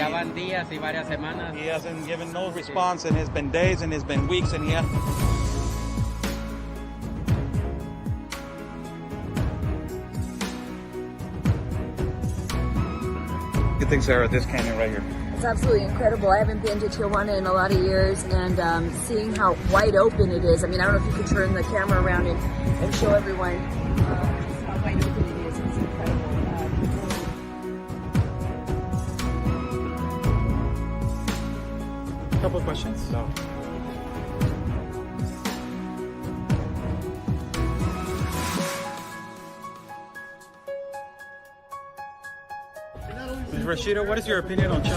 Ya van días y varias semanas. He hasn't given no response, and it's been days, and it's been weeks, and he has... What do you think, Sarah, this canyon right here? It's absolutely incredible. I haven't been to Tijuana in a lot of years, and seeing how wide open it is. I mean, I don't know if you could turn the camera around and show everyone just how wide open it is. It's incredible. A couple of questions. So. Rashida, what is your opinion on the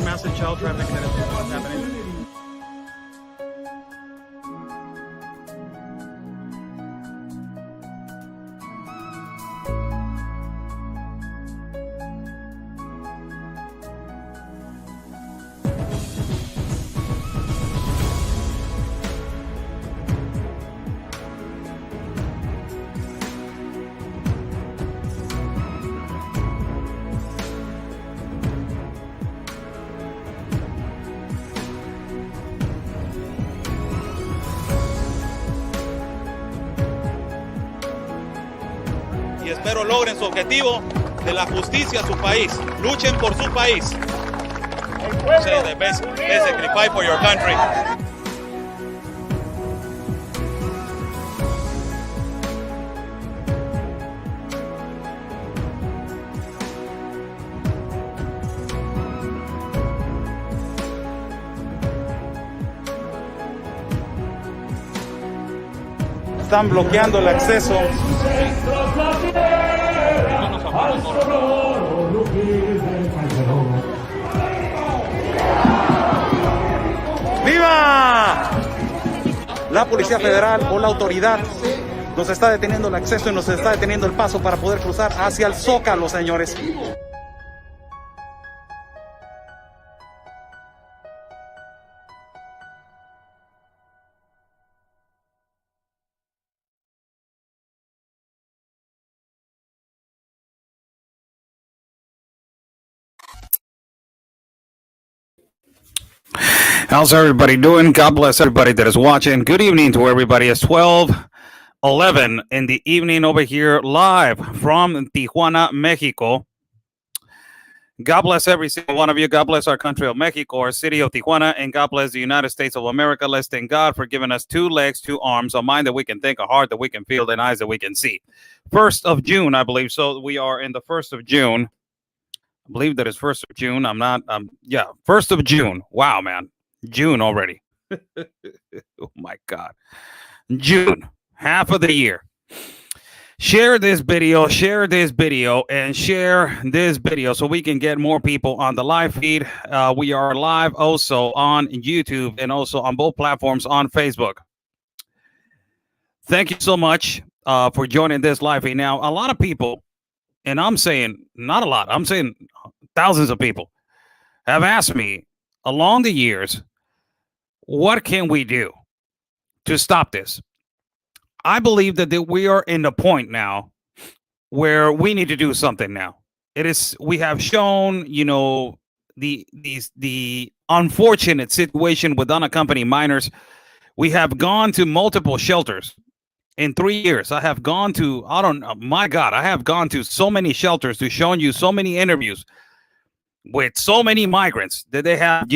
massive child trafficking that is happening? Y espero logren su objetivo de la justicia a su país. Luchen por su país. Say that basically fight for your country. Están bloqueando el acceso. ¡Viva! La Policía Federal o la autoridad nos está deteniendo el acceso y nos está deteniendo el paso para poder cruzar hacia el Zócalo, señores. How's everybody doing? God bless everybody that is watching. Good evening to everybody. It's 12:11 in the evening over here live from Tijuana, Mexico. God bless every single one of you. God bless our country of Mexico, our city of Tijuana, and God bless the United States of America. Let's thank God for giving us 2 legs, 2 arms, a mind that we can think, a heart that we can feel, and eyes that we can see. 1st of June, I believe. So we are in the 1st of June. I believe that is 1st of June. Yeah, 1st of June. Wow, man. June already. Oh my God. June, half of the year. Share this video, and share this video so we can get more people on the live feed. We are live also on YouTube and also on both platforms on Facebook. Thank you so much for joining this live feed. Now, a lot of people, and I'm saying not a lot, I'm saying thousands of people have asked me along the years, what can we do to stop this? I believe that we are in the point now where we need to do something now. We have shown, the unfortunate situation with unaccompanied minors. We have gone to multiple shelters in 3 years. I have gone to, I have gone to so many shelters to show you so many interviews with so many migrants that they have,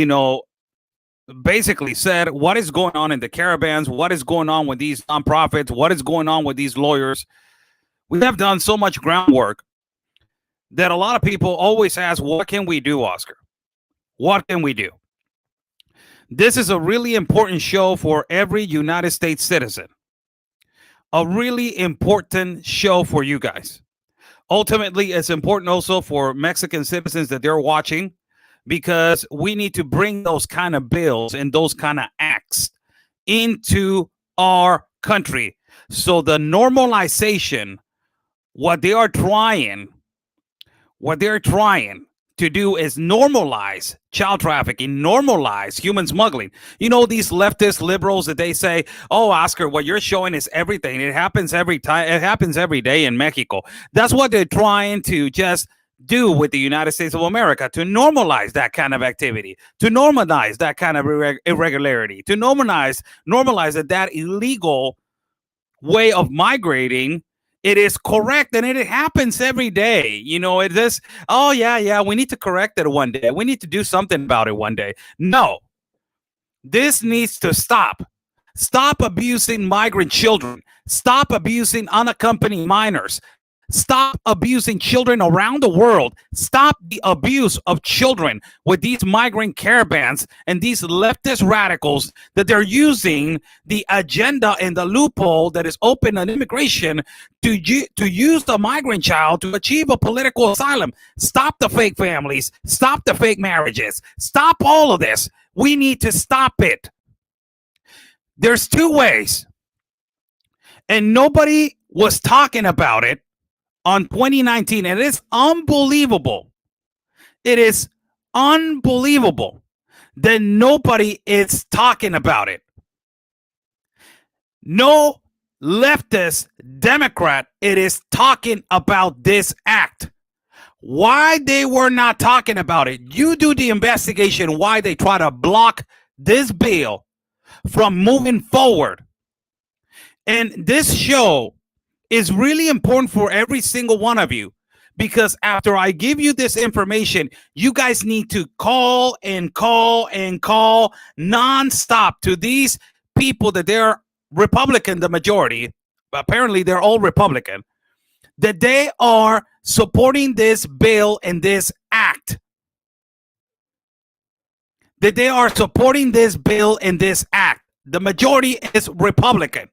basically said what is going on in the caravans, what is going on with these nonprofits, what is going on with these lawyers. We have done so much groundwork that a lot of people always ask, what can we do, Oscar? What can we do? This is a really important show for every United States citizen. A really important show for you guys. Ultimately, it's important also for Mexican citizens that they're watching, because we need to bring those kind of bills and those kind of acts into our country. So the normalization, what they're trying to do is normalize child trafficking, normalize human smuggling. These leftist liberals that they say, oh, Oscar, what you're showing is everything. It happens every time. It happens every day in Mexico. That's what they're trying to just do with the United States of America to normalize that kind of activity, to normalize that kind of irregularity, to normalize that illegal way of migrating. It is correct, and it happens every day. You know, it is, oh yeah, we need to correct it one day. We need to do something about it one day. No, this needs to stop. Stop abusing migrant children. Stop abusing unaccompanied minors. Stop abusing children around the world. Stop the abuse of children with these migrant caravans and these leftist radicals that they're using the agenda and the loophole that is open on immigration to use the migrant child to achieve a political asylum. Stop the fake families. Stop the fake marriages. Stop all of this. We need to stop it. There's two ways, and nobody was talking about it on 2019, and it is unbelievable. It is unbelievable that nobody is talking about it. No leftist Democrat is talking about this act. Why they were not talking about it? You do the investigation why they try to block this bill from moving forward. And this show is really important for every single one of you, because after I give you this information, you guys need to call and call and call nonstop to these people that they're Republican, the majority. Apparently, they're all Republican, that they are supporting this bill and this act. That they are supporting this bill and this act. The majority is Republican.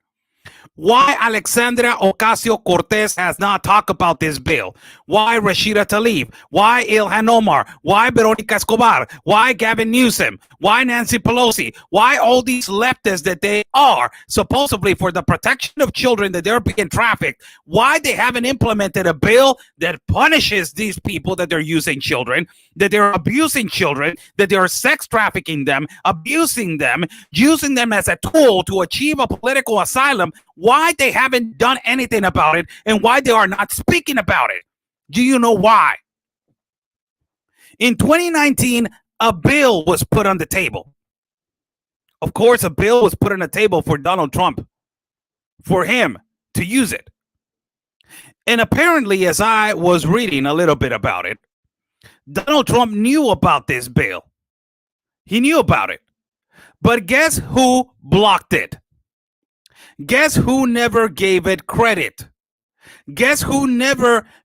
Why Alexandria Ocasio-Cortez has not talked about this bill? Why Rashida Tlaib? Why Ilhan Omar? Why Veronica Escobar? Why Gavin Newsom? Why Nancy Pelosi? Why all these leftists that they are supposedly for the protection of children that they're being trafficked? Why they haven't implemented a bill that punishes these people that they're using children, that they're abusing children, that they're sex trafficking them, abusing them, using them as a tool to achieve a political asylum? Why they haven't done anything about it, and why they are not speaking about it? Do you know why? In 2019, a bill was put on the table. Of course, a bill was put on the table for Donald Trump, for him to use it. And apparently, as I was reading a little bit about it, Donald Trump knew about this bill. He knew about it. But guess who blocked it? Guess who never gave it credit? Guess who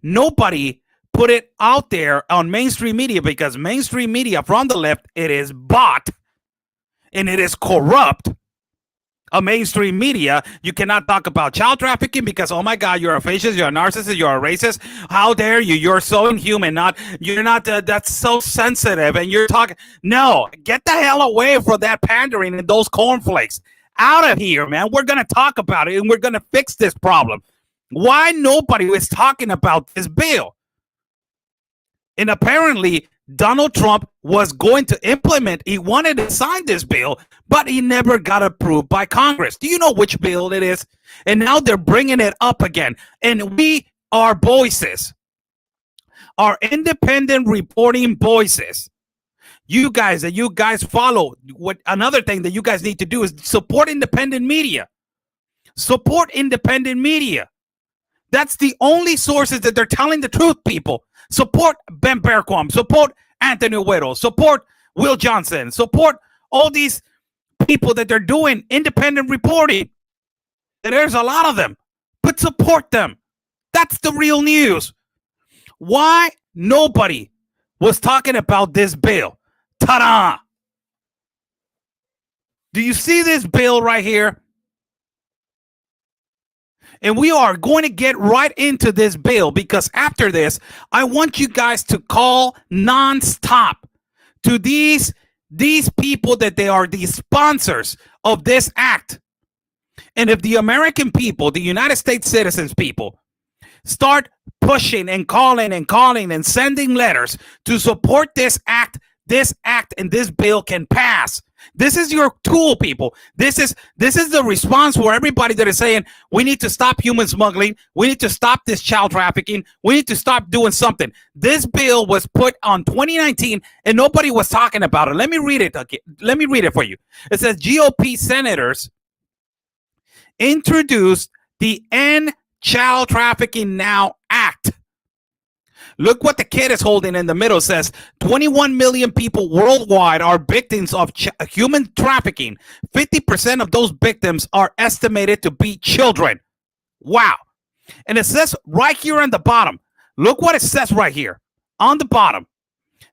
nobody put it out there on mainstream media, because mainstream media from the left, it is bought and it is corrupt. A mainstream media, you cannot talk about child trafficking because, oh my God, you're a fascist, you're a narcissist, you're a racist. How dare you? You're so inhuman. That's so sensitive. And you're talking. No, get the hell away from that pandering and those cornflakes. Out of here, man. We're going to talk about it and we're going to fix this problem. Why nobody was talking about this bill? And apparently, Donald Trump was going to implement, he wanted to sign this bill, but he never got approved by Congress. Do you know which bill it is? And now they're bringing it up again. And we are voices, our independent reporting voices. You guys follow, what another thing that you guys need to do is support independent media. Support independent media. That's the only sources that they're telling the truth, people. Support Ben Bergquam. Support Anthony Weddle. Support Will Johnson. Support all these people that they're doing independent reporting. And there's a lot of them, but support them. That's the real news. Why nobody was talking about this bill? Ta-da! Do you see this bill right here? And we are going to get right into this bill, because after this, I want you guys to call nonstop to these people that they are the sponsors of this act. And if the American people, the United States citizens people, start pushing and calling and sending letters to support this act and this bill can pass. This is your tool, people. This is the response for everybody that is saying we need to stop human smuggling. We need to stop this child trafficking. We need to stop doing something. This bill was put on 2019 and nobody was talking about it. Let me read it again. Let me read it for you. It says GOP senators introduced the End Child Trafficking Now Act. Look what the kid is holding in the middle. It says 21 million people worldwide are victims of human trafficking. 50% of those victims are estimated to be children. Wow. And it says right here on the bottom, look what it says right here on the bottom,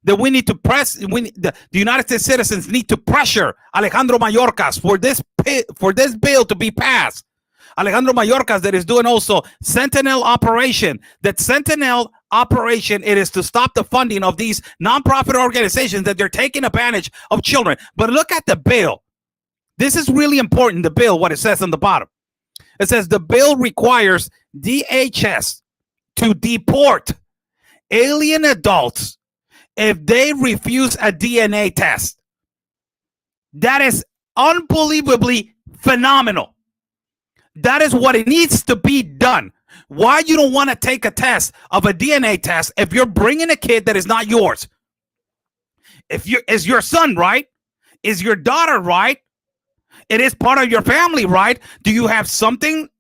that we need to the United States citizens need to pressure Alejandro Mayorkas for this bill to be passed. Alejandro Mayorkas that is doing also Sentinel operation. That Sentinel operation, it is to stop the funding of these nonprofit organizations that they're taking advantage of children. But look at the bill. This is really important, the bill, what it says on the bottom. It says the bill requires DHS to deport alien adults if they refuse a DNA test. That is unbelievably phenomenal. That is what it needs to be done. Why you don't want to take a test of a DNA test if you're bringing a kid that is not yours? Is your son, right? Is your daughter, right? It is part of your family, right? Do you have something,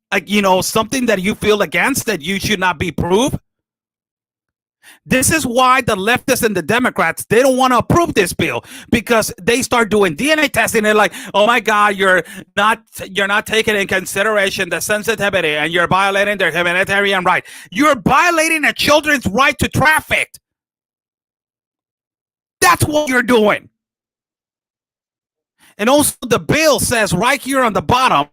something that you feel against that you should not be proved? This is why the leftists and the Democrats, they don't want to approve this bill, because they start doing DNA testing. They're like, oh my God, you're not taking in consideration the sensitivity and you're violating their humanitarian right. You're violating a children's right to traffic. That's what you're doing. And also the bill says right here on the bottom,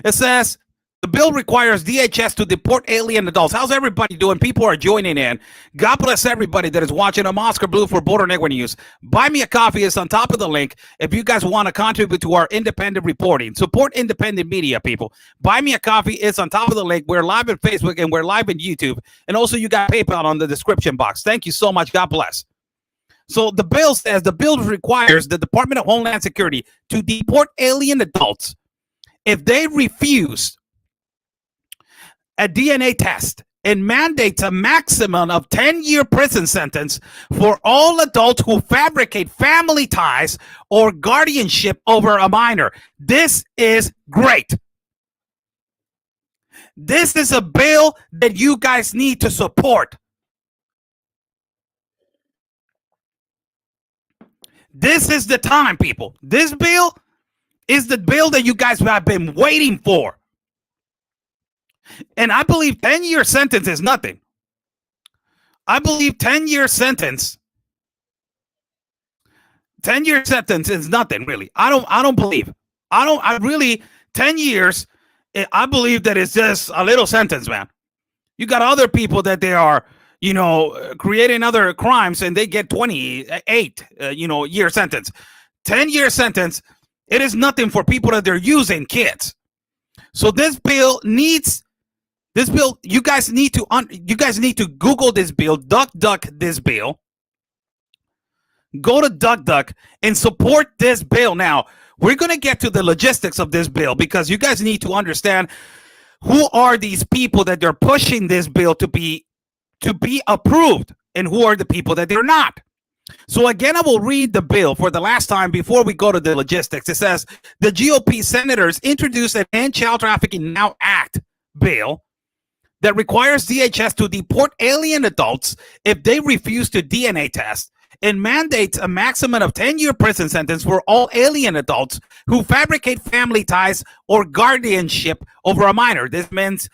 it says, the bill requires DHS to deport alien adults. How's everybody doing? People are joining in. God bless everybody that is watching. I'm Oscar Blue for Border Network News. Buy me a coffee is on top of the link if you guys want to contribute to our independent reporting. Support independent media, people. Buy me a coffee is on top of the link. We're live on Facebook and we're live on YouTube. And also you got PayPal on the description box. Thank you so much. God bless. So the bill says the bill requires the Department of Homeland Security to deport alien adults if they refuse a DNA test, and mandates a maximum of 10-year prison sentence for all adults who fabricate family ties or guardianship over a minor. This is great. This is a bill that you guys need to support. This is the time, people. This bill is the bill that you guys have been waiting for. And I believe 10-year sentence is nothing. I believe 10-year sentence. 10-year sentence is nothing, really. I don't believe. 10 years, I believe that it's just a little sentence, man. You got other people that they are, creating other crimes and they get 28, year sentence. 10-year sentence, it is nothing for people that they're using kids. So this bill, you guys need to Google this bill, duck this bill. Go to duck and support this bill. Now, we're going to get to the logistics of this bill, because you guys need to understand who are these people that they're pushing this bill to be approved, and who are the people that they're not. So again, I will read the bill for the last time before we go to the logistics. It says the GOP senators introduced an End Child Trafficking Now Act bill that requires DHS to deport alien adults if they refuse to DNA test, and mandates a maximum of 10-year prison sentence for all alien adults who fabricate family ties or guardianship over a minor. This means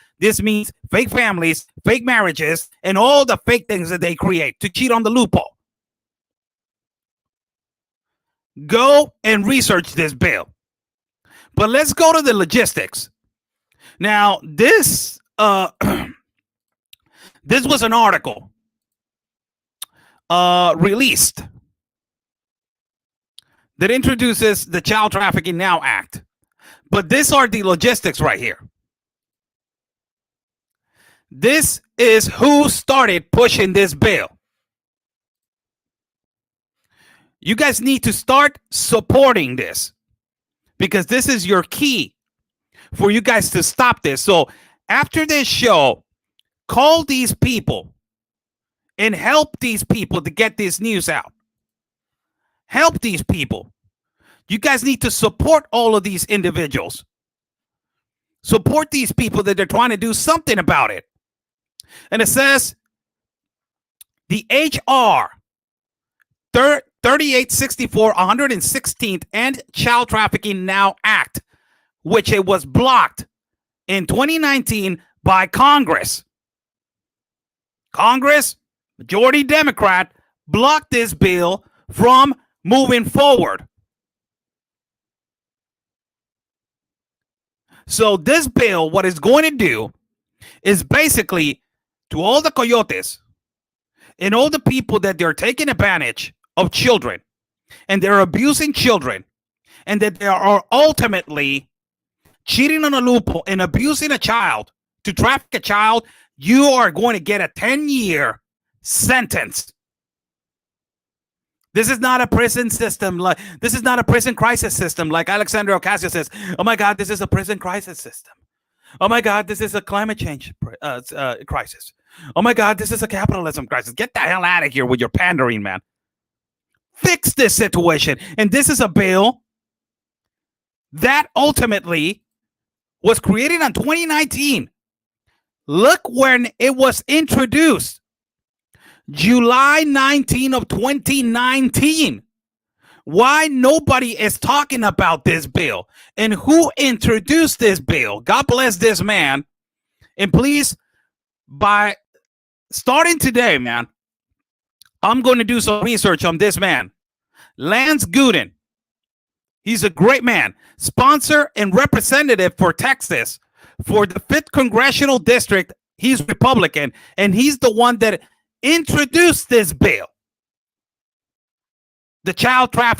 fake families, fake marriages, and all the fake things that they create to cheat on the loophole. Go and research this bill. But let's go to the logistics. Now, this this was an article released that introduces the Child Trafficking Now Act. But these are the logistics right here. This is who started pushing this bill. You guys need to start supporting this because this is your key for you guys to stop this. So after this show, call these people and help these people to get this news out. Help these people. You guys need to support all of these individuals. Support these people that they're trying to do something about it. And it says the HR 3864 116th End Child Trafficking Now Act, which it was blocked in 2019 by Congress. Congress, majority Democrat, blocked this bill from moving forward. So this bill, what it's going to do is basically to all the coyotes and all the people that they're taking advantage of children and they're abusing children and that they are ultimately cheating on a loophole and abusing a child to traffic a child, you are going to get a 10-year sentence. This is not a prison system. This is not a prison crisis system like Alexandria Ocasio says. Oh my God, this is a prison crisis system. Oh my God, this is a climate change crisis. Oh my God, this is a capitalism crisis. Get the hell out of here with your pandering, man. Fix this situation. And this is a bill that ultimately was created in 2019. Look when it was introduced. July 19 of 2019. Why nobody is talking about this bill and who introduced this bill? God bless this man. And please, by starting today, man, I'm going to do some research on this man. Lance Gooden. He's a great man. Sponsor and representative for Texas for the 5th Congressional District. He's Republican, and he's the one that introduced this bill. The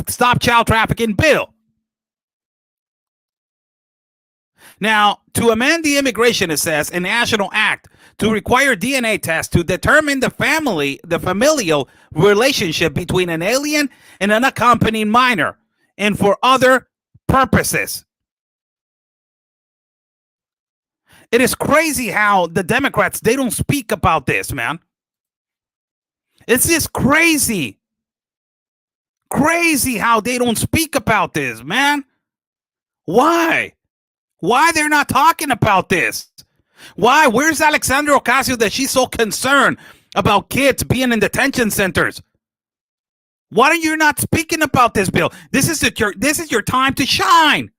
Stop Child Trafficking bill. Now, to amend the immigration, it says, a national act to require DNA tests to determine the familial relationship between an alien and an accompanying minor, and for other purposes. It is crazy how the Democrats, they don't speak about this, man. It's just crazy. Crazy how they don't speak about this, man. Why? Why they're not talking about this? Why? Where's Alexandria Ocasio that she's so concerned about kids being in detention centers? Why are you not speaking about this bill? This is your time to shine.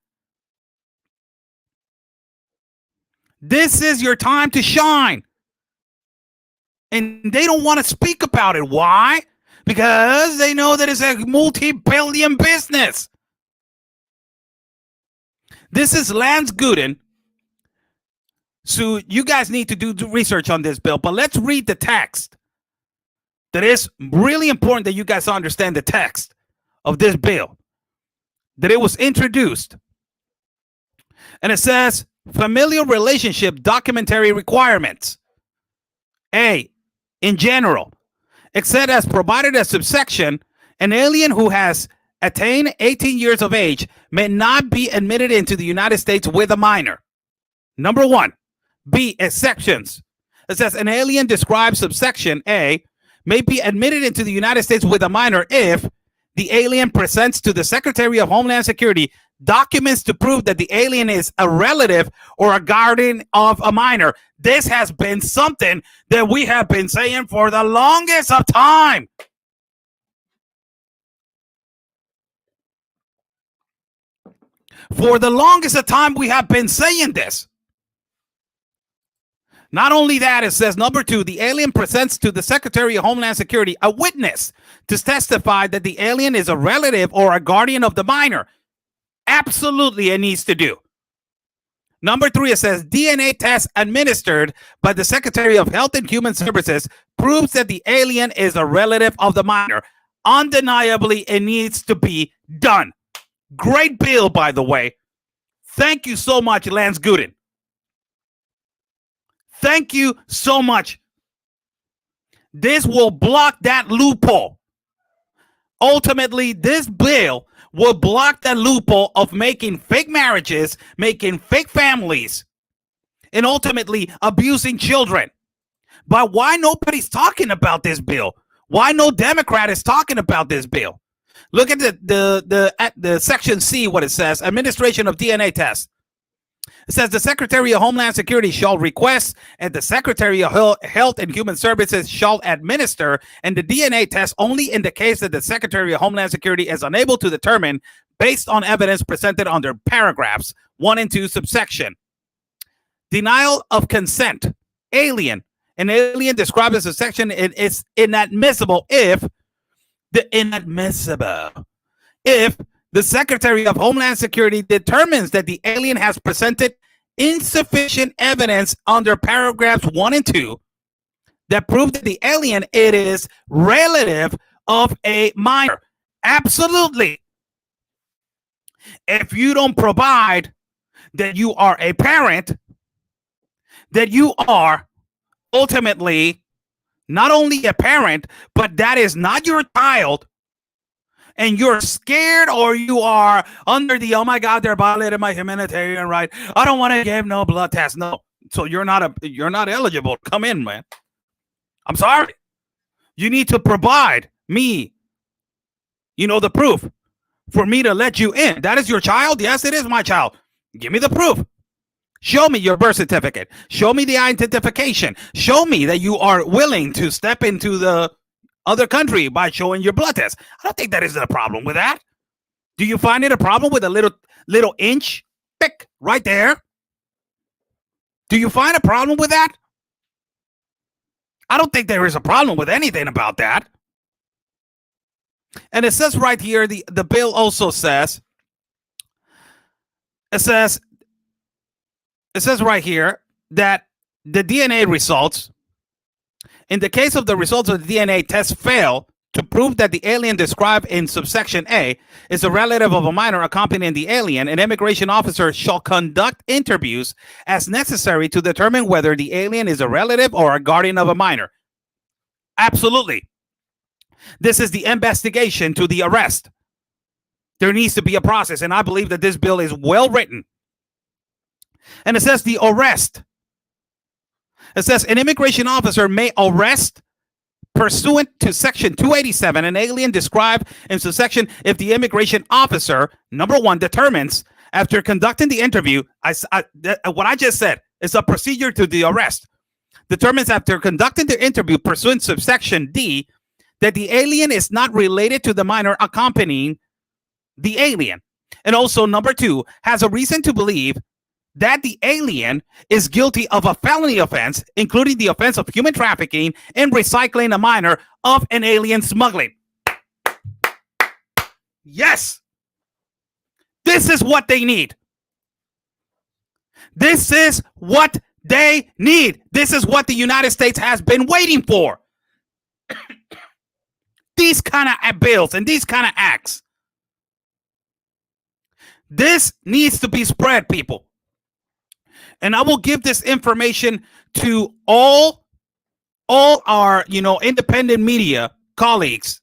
This is your time to shine. And they don't want to speak about it. Why? Because they know that it's a multi-billion business. This is Lance Gooden. So you guys need to do research on this bill. But let's read the text. That is really important that you guys understand the text of this bill. That it was introduced. And it says, familial relationship documentary requirements. A, in general, except as provided as subsection, an alien who has attained 18 years of age may not be admitted into the United States with a minor. Number 1. B, exceptions. It says an alien described subsection A may be admitted into the United States with a minor if the alien presents to the Secretary of Homeland Security documents to prove that the alien is a relative or a guardian of a minor. This has been something that we have been saying for the longest of time. For the longest of time, we have been saying this. Not only that, it says, number 2, the alien presents to the Secretary of Homeland Security a witness to testify that the alien is a relative or a guardian of the minor. Absolutely, it needs to do. Number 3, it says DNA test administered by the Secretary of Health and Human Services proves that the alien is a relative of the minor. Undeniably, it needs to be done. Great bill, by the way. Thank you so much, Lance Gooden. Thank you so much. This will block that loophole. ultimately this bill will block the loophole of making fake marriages, making fake families, and ultimately abusing children. But why nobody's talking about this bill? Why no Democrat is talking about this bill? Look at the section C, what it says, administration of DNA tests. It says the Secretary of Homeland Security shall request and the Secretary of Health and Human Services shall administer and the DNA test only in the case that the Secretary of Homeland Security is unable to determine based on evidence presented under paragraphs 1 and 2 subsection. Denial of consent. Alien. An alien described as a section is inadmissible if the Secretary of Homeland Security determines that the alien has presented insufficient evidence under paragraphs 1 and 2 that prove that the alien it is relative of a minor. Absolutely. If you don't provide that you are a parent, that you are ultimately not only a parent, but that is not your child, and you're scared or you are under the, oh my God, they're violating my humanitarian right, I don't want to give no blood test. No. So you're not eligible to come in, man. I'm sorry. You need to provide me, the proof for me to let you in. That is your child? Yes, it is my child. Give me the proof. Show me your birth certificate. Show me the identification. Show me that you are willing to step into the other country by showing your blood test. I don't think that is a problem with that. Do you find it a problem with a little inch pick right there? Do you find a problem with that? I don't think there is a problem with anything about that. And it says right here, the bill also says, it says right here that the DNA results, in the case of the results of the DNA test fail to prove that the alien described in subsection A is a relative of a minor accompanying the alien, an immigration officer shall conduct interviews as necessary to determine whether the alien is a relative or a guardian of a minor. Absolutely. This is the investigation to the arrest. There needs to be a process, and I believe that this bill is well written. And it says the arrest. It says an immigration officer may arrest pursuant to section 287 an alien described in subsection if the immigration officer, number 1, determines after conducting the interview, what I just said is a procedure to the arrest, determines after conducting the interview pursuant to subsection D that the alien is not related to the minor accompanying the alien. And also, number 2, has a reason to believe that the alien is guilty of a felony offense, including the offense of human trafficking and recycling a minor of an alien smuggling. Yes. This is what they need. This is what they need. This is what the United States has been waiting for. These kind of bills and these kind of acts. This needs to be spread, people. And I will give this information to all our, independent media colleagues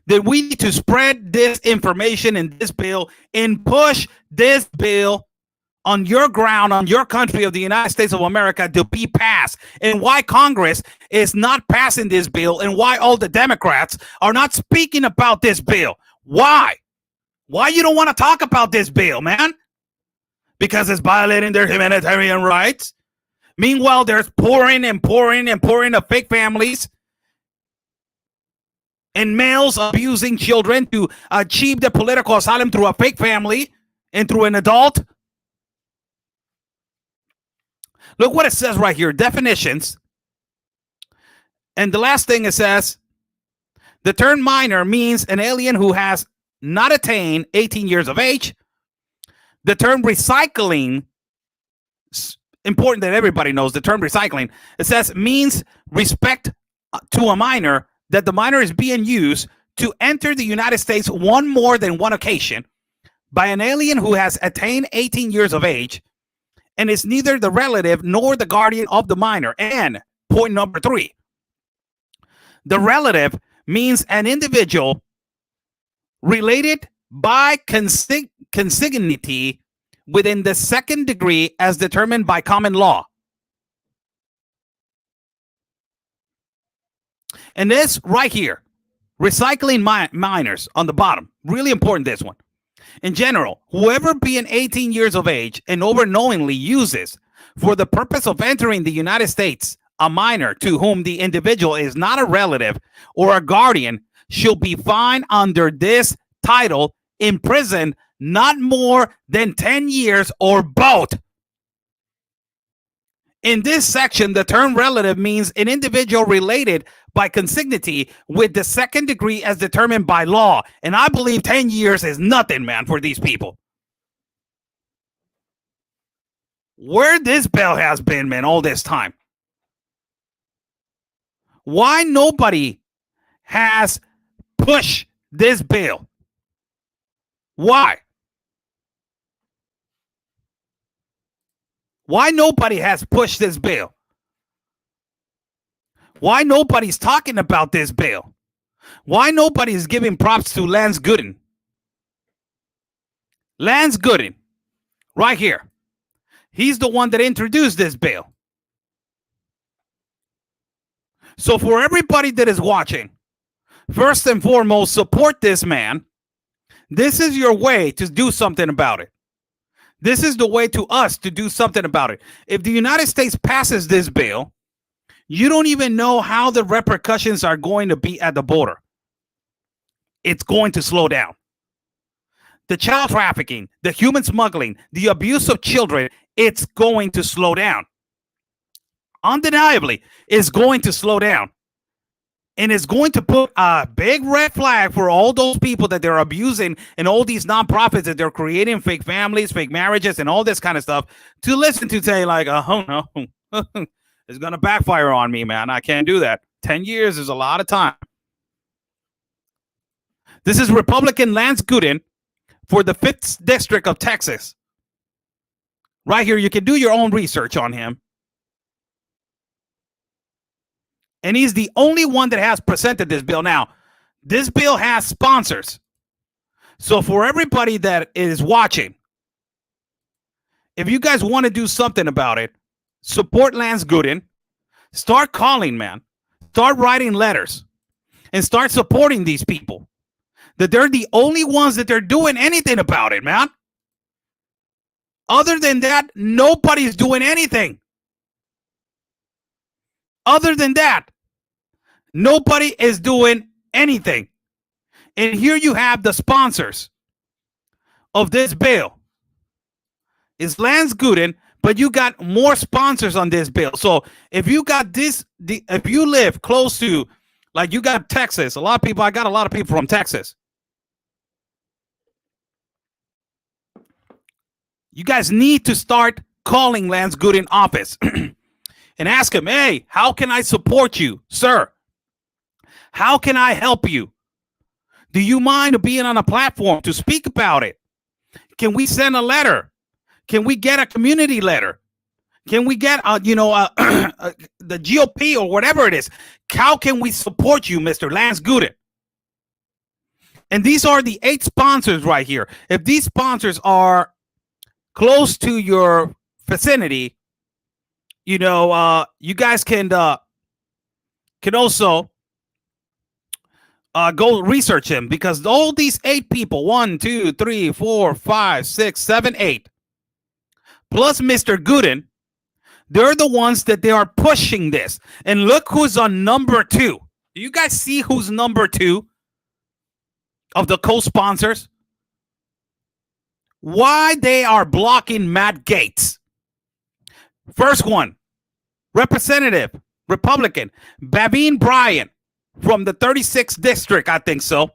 that we need to spread this information in this bill and push this bill on your ground, on your country of the United States of America to be passed, and why Congress is not passing this bill and why all the Democrats are not speaking about this bill. Why? Why you don't want to talk about this bill, man? Because it's violating their humanitarian rights. Meanwhile, there's pouring of fake families and males abusing children to achieve their political asylum through a fake family and through an adult. Look what it says right here, definitions. And the last thing it says, the term minor means an alien who has not attained 18 years of age. The term recycling, important that everybody knows the term recycling. It says means respect to a minor, that the minor is being used to enter the United States on more than one occasion by an alien who has attained 18 years of age and is neither the relative nor the guardian of the minor. And point number 3, the relative means an individual related by consanguinity within the second degree as determined by common law. And this right here, recycling minors on the bottom, really important, this one. In general, whoever being 18 years of age and over knowingly uses for the purpose of entering the United States a minor to whom the individual is not a relative or a guardian shall be fined under this title, imprisoned not more than 10 years or both. In this section, the term relative means an individual related by consanguinity with the second degree as determined by law. And I believe 10 years is nothing, man, for these people. Where this bill has been, man, all this time. Why nobody has pushed this bill? Why? Why nobody has pushed this bill? Why nobody's talking about this bill? Why nobody's giving props to Lance Gooden? Lance Gooden, right here. He's the one that introduced this bill. So for everybody that is watching, first and foremost, support this man. This is your way to do something about it. This is the way to us to do something about it. If the United States passes this bill, you don't even know how the repercussions are going to be at the border. It's going to slow down. The child trafficking, the human smuggling, the abuse of children, it's going to slow down. Undeniably, it's going to slow down. And it's going to put a big red flag for all those people that they're abusing and all these nonprofits that they're creating fake families, fake marriages, and all this kind of stuff to listen to, say like, oh no, it's going to backfire on me, man. I can't do that. 10 years is a lot of time. This is Republican Lance Gooden for the 5th District of Texas. Right here, you can do your own research on him. And he's the only one that has presented this bill. Now, this bill has sponsors. So for everybody that is watching, if you guys want to do something about it, support Lance Gooden. Start calling, man. Start writing letters. And start supporting these people. That they're the only ones that they're doing anything about it, man. Other than that, nobody's doing anything. Other than that, nobody is doing anything. And here you have the sponsors of this bill. It's Lance Gooden, but you got more sponsors on this bill. So if you got this, if you live close to, like you got Texas, a lot of people, I got a lot of people from Texas. You guys need to start calling Lance Gooden office and ask him, hey, how can I support you, sir? How can I help you? Do you mind being on a platform to speak about it? Can we send a letter? Can we get a community letter? Can we get, the GOP or whatever it is? How can we support you, Mr. Lance Gooden? And these are the 8 sponsors right here. If these sponsors are close to your vicinity, you guys can also go research him, because all these 8 people, 1, 2, 3, 4, 5, 6, 7, 8, plus Mr. Gooden, they're the ones that they are pushing this. And look who's on number 2. Do you guys see who's number 2 of the co-sponsors? Why they are blocking Matt Gaetz? First one, Representative, Republican, Bavine Bryant from the 36th District, I think so,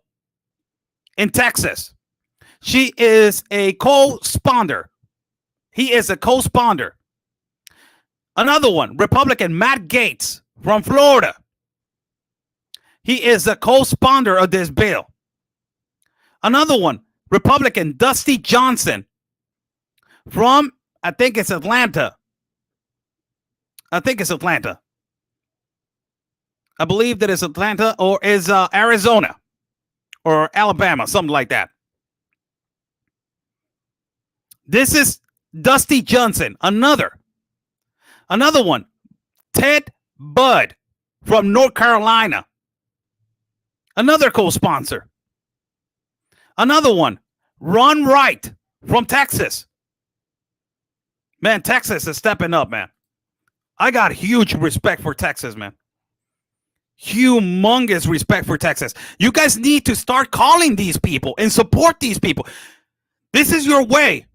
in Texas. She is a co-sponsor. He is a co-sponsor. Another one, Republican Matt Gaetz from Florida. He is a co-sponsor of this bill. Another one, Republican Dusty Johnson from, I think it's Atlanta. I believe that it's Atlanta or is Arizona. or Alabama, something like that. This is Dusty Johnson, another one. Ted Budd from North Carolina, another co-sponsor. Another one, Ron Wright from Texas. Man, Texas is stepping up, man. I got huge respect for Texas, man. Humongous respect for Texas. You guys need to start calling these people and support these people. This is your way.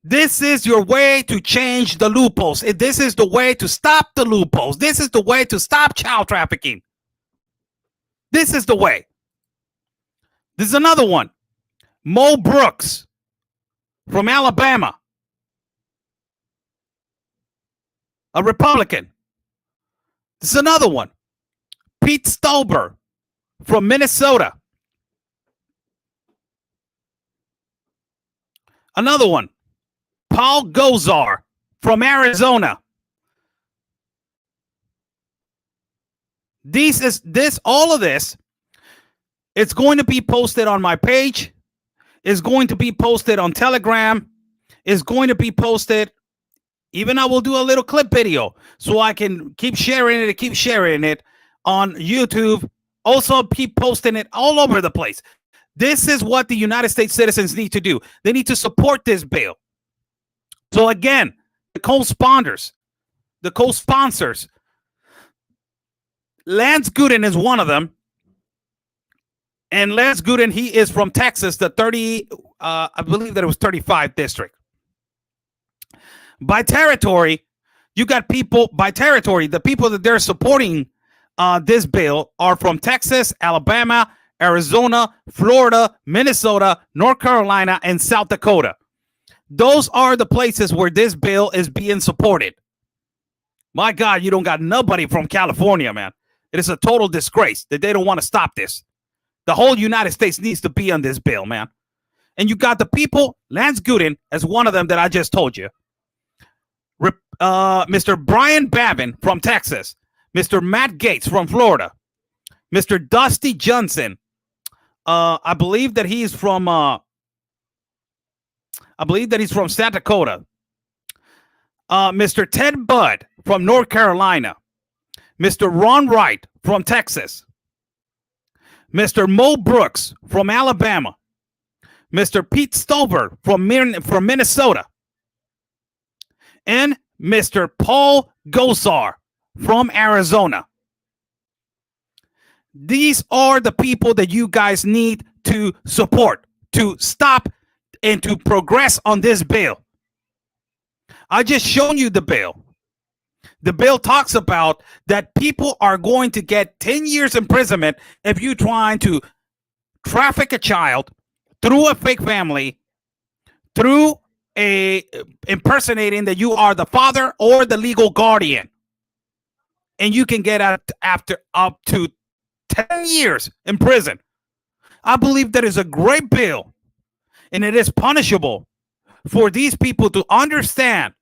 This is your way to change the loopholes. This is the way to stop the loopholes. This is the way to stop child trafficking. This is the way. This is another one. Mo Brooks from Alabama, a Republican. This is another one. Pete Stolber from Minnesota. Another one. Paul Gosar from Arizona. All of this, it's going to be posted on my page. It's going to be posted on Telegram. It's going to be posted. Even I will do a little clip video so I can keep sharing it on YouTube. Also keep posting it all over the place. This is what the United States citizens need to do. They need to support this bill. So again, the co-sponsors, Lance Gooden is one of them. And Lance Gooden, he is from Texas, the I believe that it was 35 district. By territory, you got people by territory. The people that they're supporting this bill are from Texas, Alabama, Arizona, Florida, Minnesota, North Carolina, and South Dakota. Those are the places where this bill is being supported. My God, you don't got nobody from California, man. It is a total disgrace that they don't want to stop this. The whole United States needs to be on this bill, man. And you got the people, Lance Gooden as one of them that I just told you. Mr. Brian Babin from Texas. Mr. Matt Gaetz from Florida. Mr. Dusty Johnson. I believe that he's from South Dakota. Mr. Ted Budd from North Carolina. Mr. Ron Wright from Texas. Mr. Mo Brooks from Alabama. Mr. Pete Stolber from Minnesota. And Mr. Paul Gosar from Arizona. These are the people that you guys need to support, to stop and to progress on this bill. I just shown you the bill. The bill talks about that people are going to get 10 years imprisonment if you're trying to traffic a child through a fake family, through impersonating that you are the father or the legal guardian. And you can get out after up to 10 years in prison. I believe that is a great bill, and it is punishable for these people to understand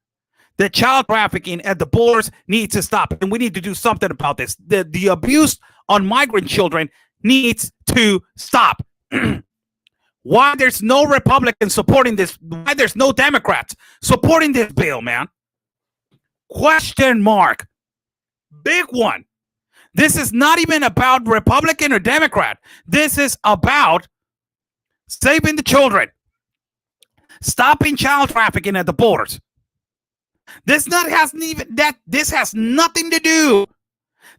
that child trafficking at the borders needs to stop, and we need to do something about this. The abuse on migrant children needs to stop. Why there's no Republicans supporting this? Why there's no Democrats supporting this bill, man? Question mark. Big one. This is not even about Republican or Democrat. This is about saving the children, stopping child trafficking at the borders. This has nothing to do.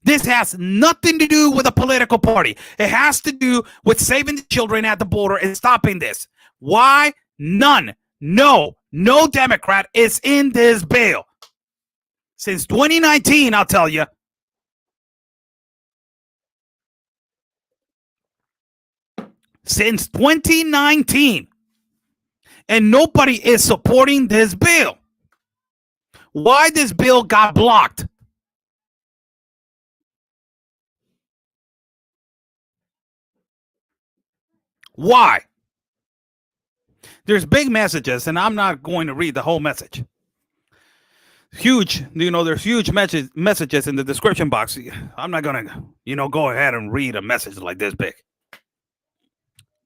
This has nothing to do with a political party. It has to do with saving the children at the border and stopping this. Why? None. No Democrat is in this bill. Since 2019, I'll tell you. Since 2019. And nobody is supporting this bill. Why this bill got blocked? Why? There's big messages, and I'm not going to read the whole message. Huge, there's huge messages in the description box. I'm not going to, go ahead and read a message like this big.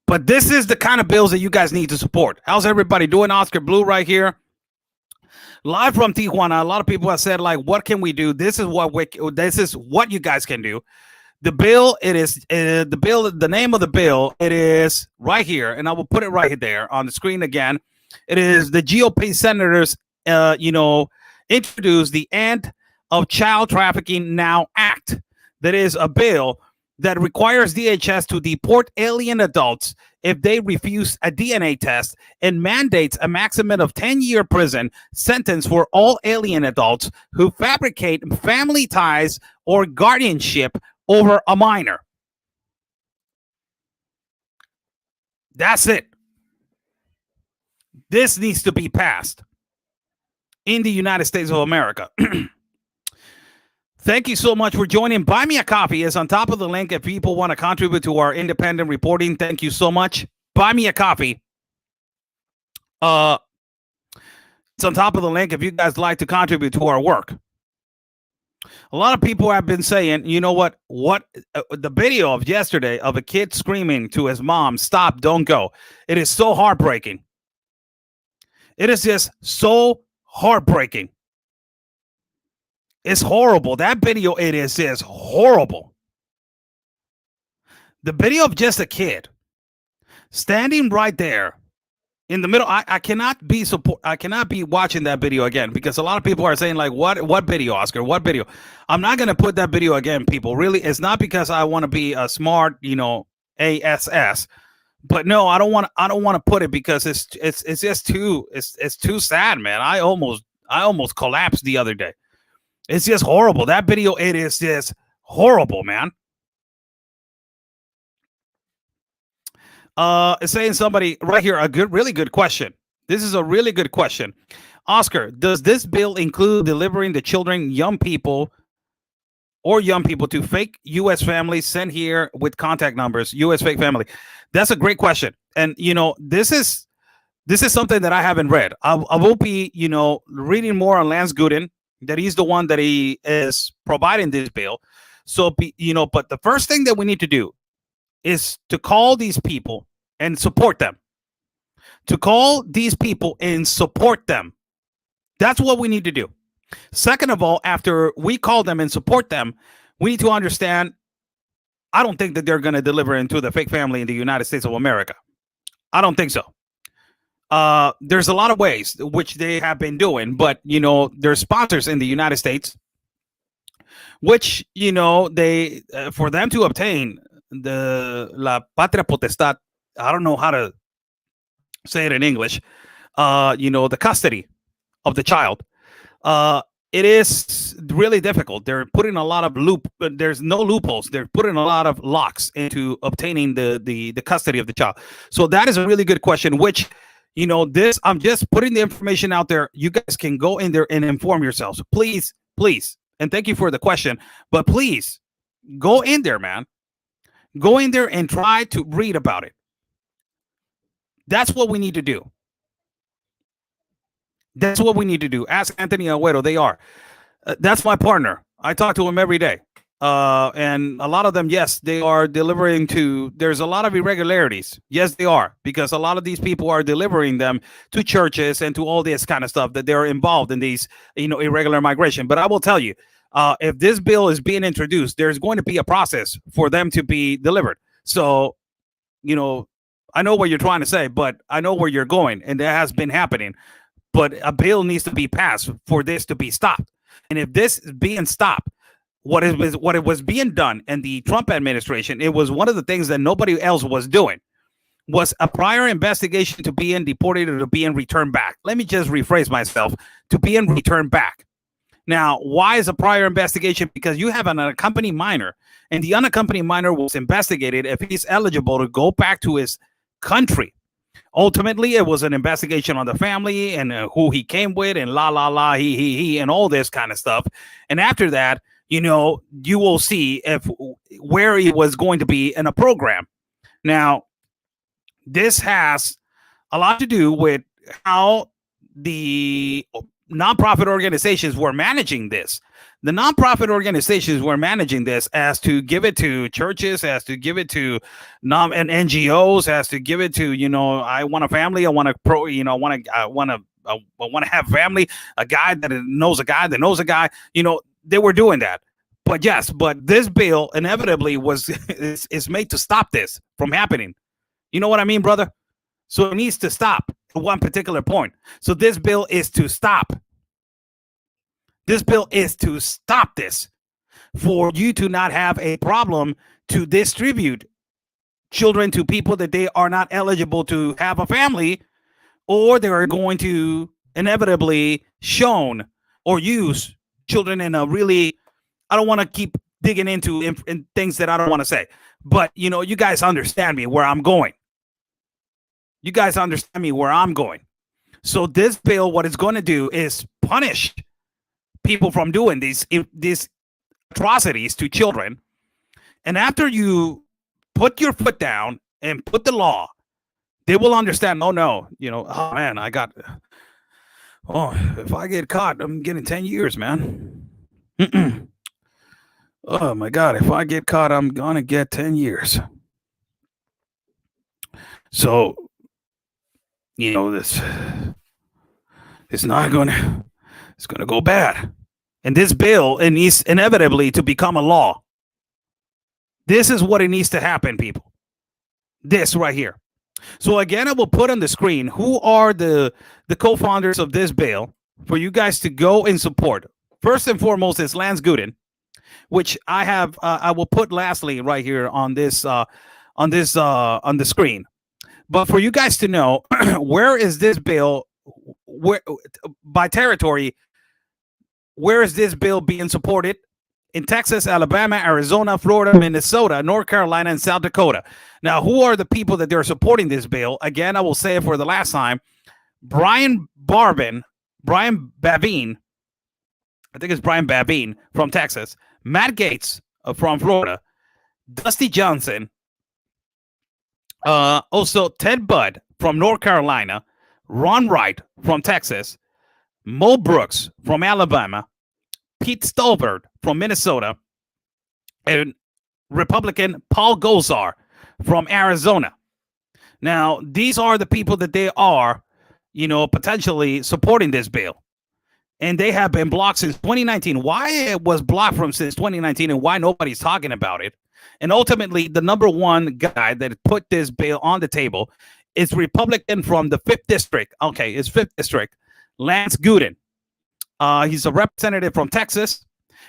But this is the kind of bills that you guys need to support. How's everybody doing? Oscar Blue right here, live from Tijuana. A lot of people have said, like, what can we do? This is what you guys can do. The bill, it is the bill. The name of the bill, it is right here, and I will put it right there on the screen again. It is the GOP senators, introduced the End of Child Trafficking Now Act. That is a bill that requires DHS to deport alien adults if they refuse a DNA test and mandates a maximum of 10-year prison sentence for all alien adults who fabricate family ties or guardianship over a minor. That's it. This needs to be passed in the United States of America. Thank you so much for joining. Buy Me a Coffee is on top of the link if people want to contribute to our independent reporting. Thank you so much. Buy Me a Coffee. It's on top of the link if you guys like to contribute to our work. A lot of people have been saying, you know what, the video of yesterday of a kid screaming to his mom, stop, don't go. It is so heartbreaking. It is just so heartbreaking. It's horrible. That video, it is just horrible. The video of just a kid standing right there in the middle. I cannot be watching that video again because a lot of people are saying, like, what video, Oscar? What video? I'm not going to put that video again, people. Really, it's not because I want to be a smart, ASS. But no, I don't want to put it because it's just too sad, man. I almost collapsed the other day. It's just horrible. That video, it is just horrible, man. It's saying somebody right here, really good question. This is a really good question. Oscar, does this bill include delivering the children, young people to fake U.S. families sent here with contact numbers, U.S. fake family? That's a great question. And, this is something that I haven't read. I will be, reading more on Lance Gooden, that he's the one that he is providing this bill. So, but the first thing that we need to do is to call these people and support them. To call these people and support them. That's what we need to do. Second of all, after we call them and support them, we need to understand, I don't think that they're going to deliver into the fake family in the United States of America. I don't think so. There's a lot of ways which they have been doing, but there's sponsors in the United States, which they for them to obtain la patria potestad. I don't know how to say it in English. The custody of the child. It is really difficult. They're putting a lot of there's no loopholes. They're putting a lot of locks into obtaining the custody of the child. So that is a really good question, which I'm just putting the information out there. You guys can go in there and inform yourselves. Please. And thank you for the question. But please go in there, man. Go in there and try to read about it. That's what we need to do. That's what we need to do. Ask Anthony Agüero. They are. That's my partner. I talk to him every day. And a lot of them, yes, they are delivering to, there's a lot of irregularities. Yes, they are, because a lot of these people are delivering them to churches and to all this kind of stuff that they're involved in these, irregular migration. But I will tell you, if this bill is being introduced, there's going to be a process for them to be delivered. So, I know what you're trying to say, but I know where you're going, and that has been happening. But a bill needs to be passed for this to be stopped. And if this is being stopped, what it was being done in the Trump administration, it was one of the things that nobody else was doing, was a prior investigation to being deported or to being returned back. Let me just rephrase myself, to being returned back. Now, why is a prior investigation? Because you have an unaccompanied minor, and the unaccompanied minor was investigated if he's eligible to go back to his country. Ultimately, it was an investigation on the family and who he came with and he and all this kind of stuff. And after that, you will see where he was going to be in a program. Now, this has a lot to do with how the nonprofit organizations were managing this. The nonprofit organizations were managing this as to give it to churches, as to give it to and NGOs, as to give it to, I want a family, I want to I want to have family, a guy that knows a guy that knows a guy. They were doing that. But yes, but this bill inevitably is made to stop this from happening. You know what I mean, brother? So it needs to stop at one particular point. So this bill is to stop. This bill is to stop this, for you to not have a problem to distribute children to people that they are not eligible to have a family, or they are going to inevitably shown or use children in a really, I don't want to keep digging into in things that I don't want to say, but you guys understand me where I'm going. You guys understand me where I'm going. So this bill, what it's going to do is punish people from doing these atrocities to children. And after you put your foot down and put the law, they will understand, oh no, oh man, if I get caught, I'm getting 10 years, man. Oh my God, if I get caught, I'm gonna get 10 years. So, this it's gonna go bad. And this bill, it needs inevitably to become a law. This is what it needs to happen, people. This right here. So again, I will put on the screen who are the co-founders of this bill for you guys to go and support. First and foremost is Lance Gooden, which I will put lastly right here on the screen. But for you guys to know, where is this bill? Where by territory? Where is this bill being supported? In Texas, Alabama, Arizona, Florida, Minnesota, North Carolina, and South Dakota. Now, who are the people that they're supporting this bill? Again, I will say it for the last time. Brian Bavine, I think it's Brian Bavine from Texas, Matt Gaetz from Florida, Dusty Johnson, also Ted Budd from North Carolina, Ron Wright from Texas, Mo Brooks from Alabama, Pete Stolberg from Minnesota, and Republican Paul Gosar from Arizona. Now, these are the people that they are, potentially supporting this bill. And they have been blocked since 2019. Why it was blocked since 2019 and why nobody's talking about it. And ultimately, the number one guy that put this bill on the table is Republican from the 5th District. Okay, it's 5th District. Lance Gooden. He's a representative from Texas,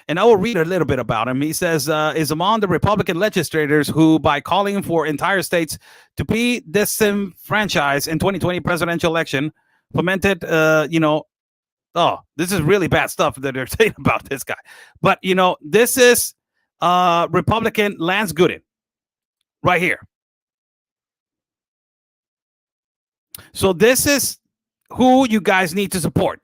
and I will read a little bit about him. He says, is among the Republican legislators who, by calling for entire states to be disenfranchised in 2020 presidential election, fomented, this is really bad stuff that they're saying about this guy. But, this is Republican Lance Gooden right here. So this is who you guys need to support.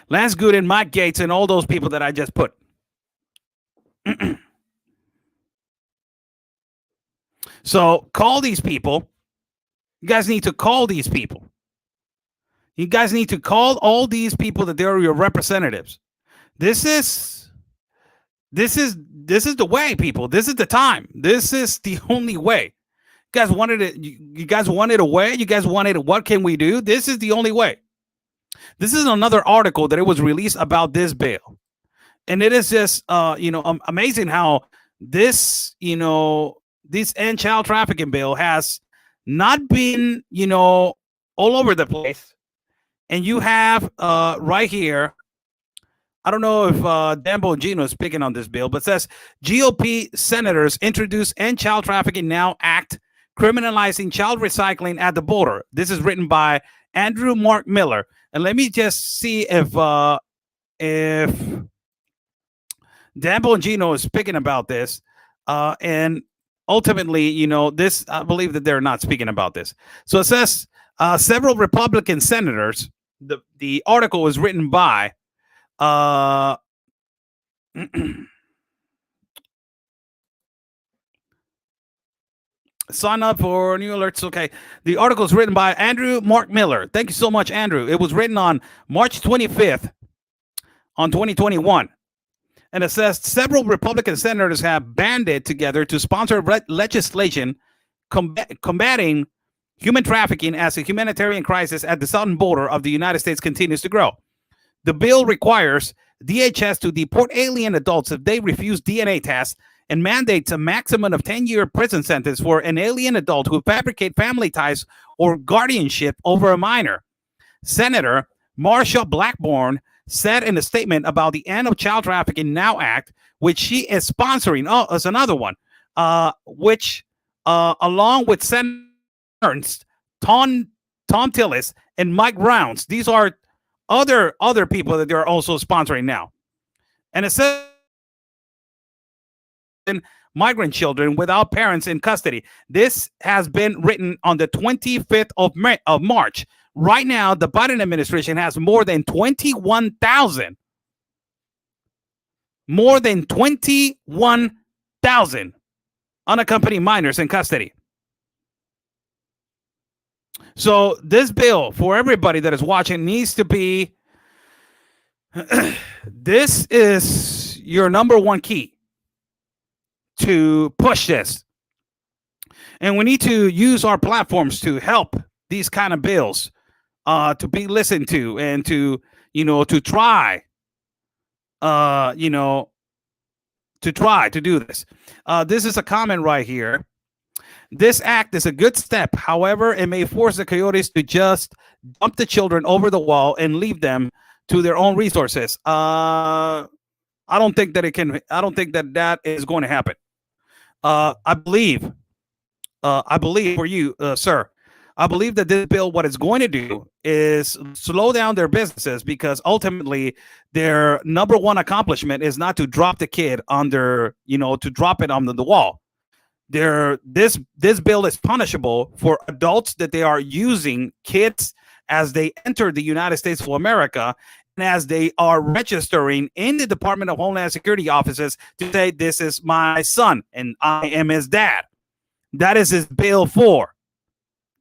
Lance Gooden, Mike Gaetz, and all those people that I just put. So call these people. You guys need to call these people. You guys need to call all these people that they're your representatives. This is the way, people. This is the time. This is the only way. You guys wanted it. You guys wanted a way. You guys wanted what can we do? This is the only way. This is another article that it was released about this bill. And it is just, amazing how this, this end child trafficking bill has not been, all over the place. And you have right here, I don't know if Dan Bongino is speaking on this bill, but it says GOP senators introduce End Child Trafficking Now Act criminalizing child recycling at the border. This is written by Andrew Mark Miller. And let me just see if Dan Bongino is speaking about this. And ultimately, this, I believe that they're not speaking about this. So it says several Republican senators, the article was written by sign up for new alerts. Okay. The article is written by Andrew Mark Miller. Thank you so much, Andrew. It was written on March 25th on 2021. And it says several Republican senators have banded together to sponsor legislation combating human trafficking as a humanitarian crisis at the southern border of the United States continues to grow. The bill requires DHS to deport alien adults if they refuse DNA tests and mandates a maximum of 10-year prison sentence for an alien adult who fabricate family ties or guardianship over a minor. Senator Marsha Blackburn said in a statement about the End of Child Trafficking Now Act, which she is sponsoring. Oh, there's another one, which along with Senators Tom Tillis and Mike Rounds, these are other people that they're also sponsoring now. And it says migrant children without parents in custody. This has been written on the 25th of March. Right now, the Biden administration has more than 21,000 unaccompanied minors in custody. So this bill, for everybody that is watching, needs to be, this is your number one key to push this. And we need to use our platforms to help these kind of bills to be listened to and to, to try, to do this. This is a comment right here. This act is a good step. However, it may force the coyotes to just dump the children over the wall and leave them to their own resources. I don't think that that is going to happen. I believe for you, sir, I believe that this bill, what it's going to do is slow down their businesses, because ultimately their number one accomplishment is not to drop the kid under, to drop it under the wall. This bill is punishable for adults that they are using kids as they enter the United States of America, and as they are registering in the Department of Homeland Security offices to say, this is my son and I am his dad. That is this bill for.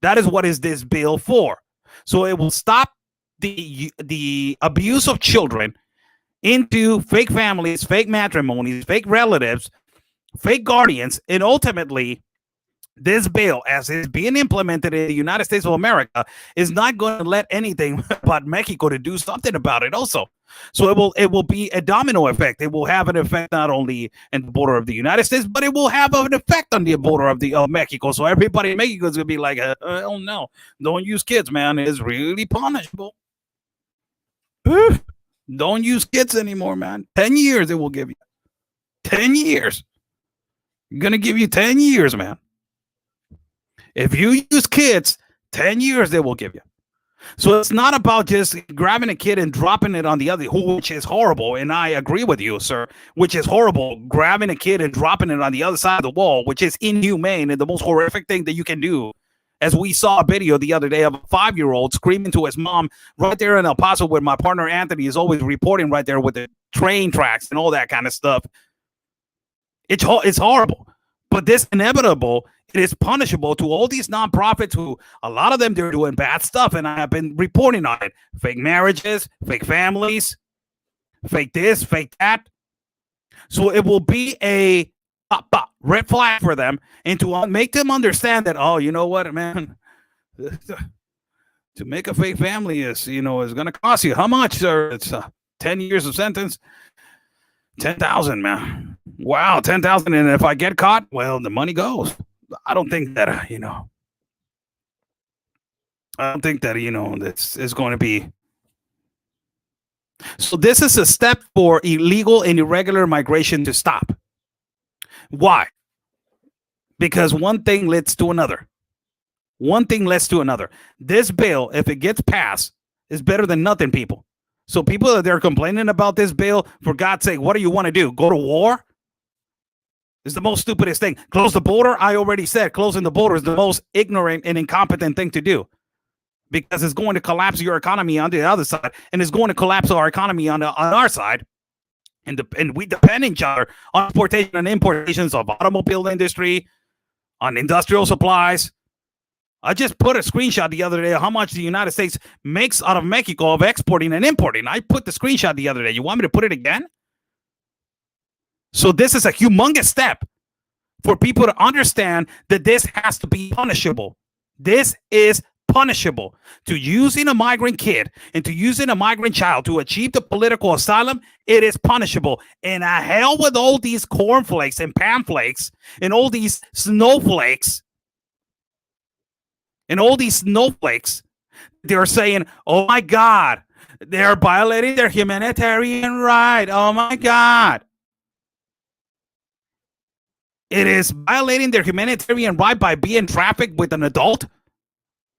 That is what is this bill for. So it will stop the abuse of children into fake families, fake matrimonies, fake relatives, fake guardians, and ultimately this bill, as it's being implemented in the United States of America, is not going to let anything but Mexico to do something about it also. So it will be a domino effect. It will have an effect not only in the border of the United States, but it will have an effect on the border of Mexico. So everybody in Mexico is going to be like, oh no, don't use kids, man. It's really punishable. Don't use kids anymore, man. 10 years it will give you. 10 years. I'm going to give you 10 years, man. If you use kids, 10 years they will give you. So it's not about just grabbing a kid and dropping it on the other, which is horrible. And I agree with you, sir, which is horrible. Grabbing a kid and dropping it on the other side of the wall, which is inhumane and the most horrific thing that you can do. As we saw a video the other day of a 5-year-old screaming to his mom right there in El Paso, where my partner Anthony is always reporting right there with the train tracks and all that kind of stuff. It's horrible. But this inevitable, it is punishable to all these nonprofits who, a lot of them, they're doing bad stuff. And I have been reporting on it. Fake marriages, fake families, fake this, fake that. So it will be a red flag for them, and to make them understand that, oh, you know what, man, to make a fake family is going to cost you how much, sir? It's 10 years of sentence. 10,000, man. Wow, 10,000. And if I get caught, well, the money goes. I don't think that, I don't think that, this is going to be. So this is a step for illegal and irregular migration to stop. Why? Because one thing leads to another. One thing leads to another. This bill, if it gets passed, is better than nothing, people. So people that they're complaining about this bill, for God's sake, what do you want to do? Go to war? It's the most stupidest thing. Close the border? I already said closing the border is the most ignorant and incompetent thing to do, because it's going to collapse your economy on the other side, and it's going to collapse our economy on our side. And we depend each other on exportation and importations of automobile industry, on industrial supplies. I just put a screenshot the other day of how much the United States makes out of Mexico of exporting and importing. I put the screenshot the other day. You want me to put it again? So this is a humongous step for people to understand that this has to be punishable. This is punishable. To using a migrant kid and to using a migrant child to achieve the political asylum, it is punishable. And hell with all these cornflakes and pancakes and all these snowflakes they're saying, oh my God, they're violating their humanitarian right. Oh my God. It is violating their humanitarian right by being trafficked with an adult.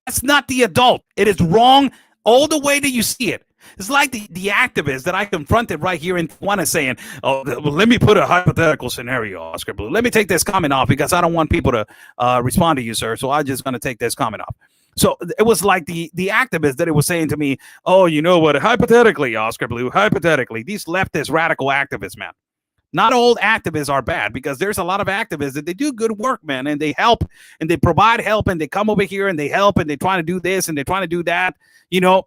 That's not the adult. It is wrong all the way that you see it. It's like the activist that I confronted right here in Tijuana saying, oh, well, let me put a hypothetical scenario, Oscar Blue. Let me take this comment off because I don't want people to respond to you, sir. So I'm just going to take this comment off. So it was like the activist that it was saying to me, oh, you know what? Hypothetically, Oscar Blue, hypothetically, these leftist radical activists, man. Not all activists are bad because there's a lot of activists that they do good work, man, and they help and they provide help and they come over here and they help and they're trying to do this and they're trying to do that, you know.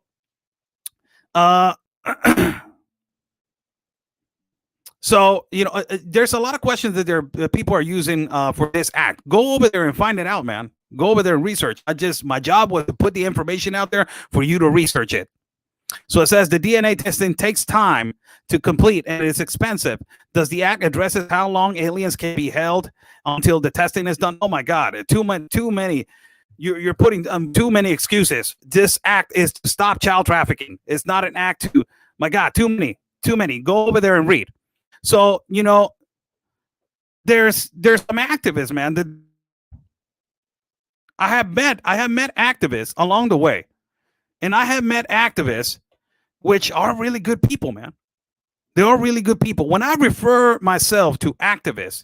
So, you know, there's a lot of questions that people are using for this act. Go over there and find it out, man. Go over there and research. My job was to put the information out there for you to research it. So it says the DNA testing takes time to complete and it's expensive. Does the act addresses how long aliens can be held until the testing is done? Oh my God, too many. You're putting too many excuses. This act is to stop child trafficking. It's not an act to, my God, too many. Go over there and read. So, you know, there's some activists, man, that I have met activists along the way. And I have met activists which are really good people, man. They are really good people. When I refer myself to activists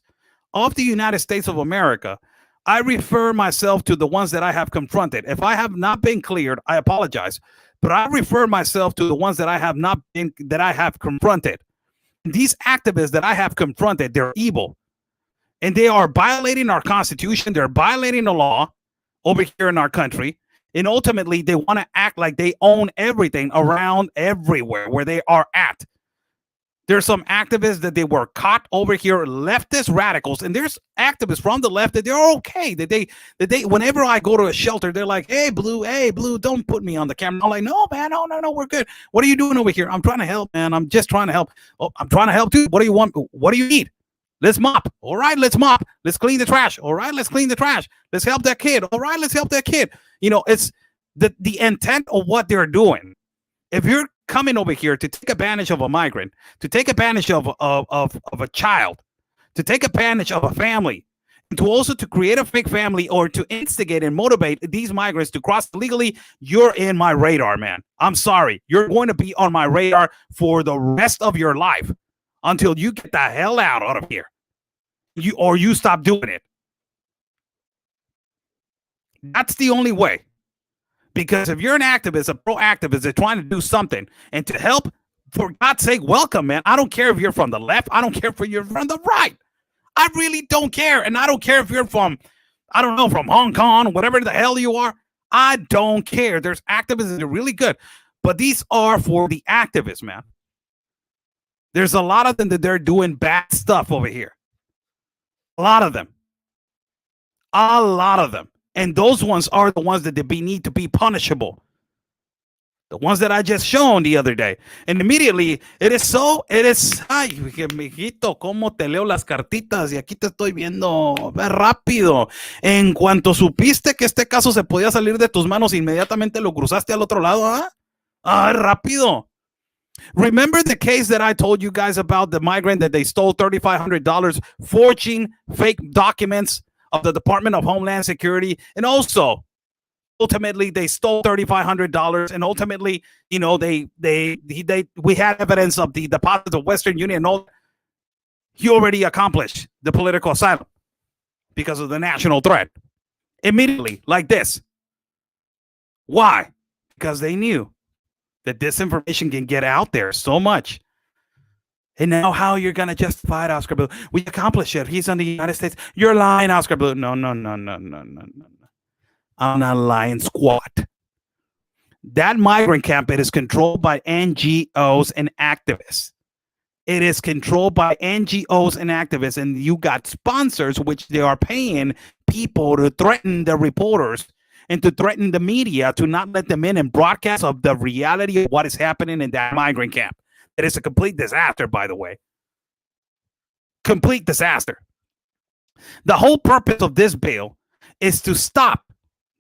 of the United States of America, I refer myself to the ones that I have confronted. If I have not been cleared, I apologize. But I refer myself to the ones that I have confronted. These activists that I have confronted, they're evil. And they are violating our Constitution. They're violating the law over here in our country. And ultimately, they want to act like they own everything around everywhere where they are at. There's some activists that they were caught over here, leftist radicals, and there's activists from the left that they're okay. That they whenever I go to a shelter, they're like, hey, Blue, don't put me on the camera. I'm like, no, man, no, we're good. What are you doing over here? I'm trying to help, man. I'm just trying to help. Oh, I'm trying to help too. What do you want? What do you need? Let's mop. All right, let's mop. Let's clean the trash. All right, let's clean the trash. Let's help that kid. All right, let's help that kid. You know, it's the intent of what they're doing. If you're coming over here to take advantage of a migrant, to take advantage of a child, to take advantage of a family, and to also to create a fake family or to instigate and motivate these migrants to cross legally, you're in my radar, man. I'm sorry. You're going to be on my radar for the rest of your life until you get the hell out of here. You stop doing it. That's the only way. Because if you're an activist, a pro-activist that's trying to do something and to help, for God's sake, welcome, man. I don't care if you're from the left. I don't care if you're from the right. I really don't care. And I don't care if you're from, I don't know, from Hong Kong, whatever the hell you are. I don't care. There's activists that are really good. But these are for the activists, man. There's a lot of them that they're doing bad stuff over here. A lot of them. A lot of them. And those ones are the ones that need to be punishable. The ones that I just shown the other day. And immediately, ay, mijito, cómo te leo las cartitas y aquí te estoy viendo rápido. En cuanto supiste que este caso se podía salir de tus manos, inmediatamente lo cruzaste al otro lado, ¿ah? Ah, rápido. Remember the case that I told you guys about the migrant that they stole $3,500 forging fake documents of the Department of Homeland Security, and also ultimately they stole $3,500, and ultimately, you know, we had evidence of the deposits of Western Union, and all. He already accomplished the political asylum because of the national threat immediately, like this. Why? Because they knew that this information can get out there so much And now how you're going to justify it, Oscar Blue? We accomplished it. He's on the United States. You're lying, Oscar Blue. No. I'm not lying, squat. That migrant camp, it is controlled by NGOs and activists. It is controlled by NGOs and activists, and you got sponsors, which they are paying people to threaten the reporters and to threaten the media to not let them in and broadcast of the reality of what is happening in that migrant camp. It is a complete disaster, by the way. Complete disaster. The whole purpose of this bill is to stop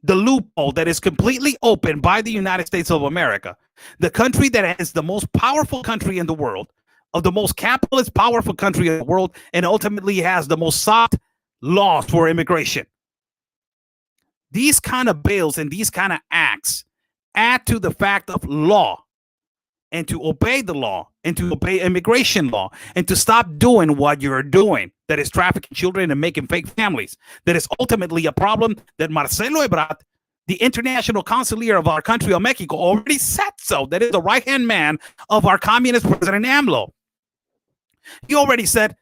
the loophole that is completely open by the United States of America, the country that is the most powerful country in the world, of the most capitalist, powerful country in the world, and ultimately has the most soft laws for immigration. These kind of bills and these kind of acts add to the fact of law, and to obey the law, and to obey immigration law, and to stop doing what you're doing, that is trafficking children and making fake families. That is ultimately a problem that Marcelo Ebrard, the international consular of our country of Mexico, already said so. That is the right-hand man of our communist President AMLO. He already said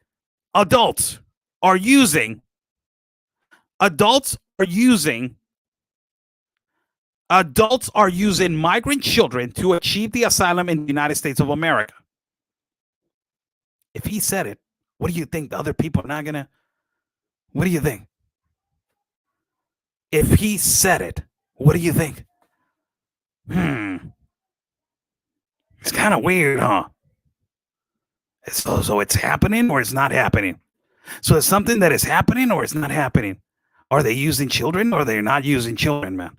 adults are using migrant children to achieve the asylum in the United States of America. If he said it, what do you think? The other people are not going to? What do you think? If he said it, what do you think? It's kind of weird, huh? So it's happening or it's not happening? So it's something that is happening or it's not happening? Are they using children or they're not using children, man?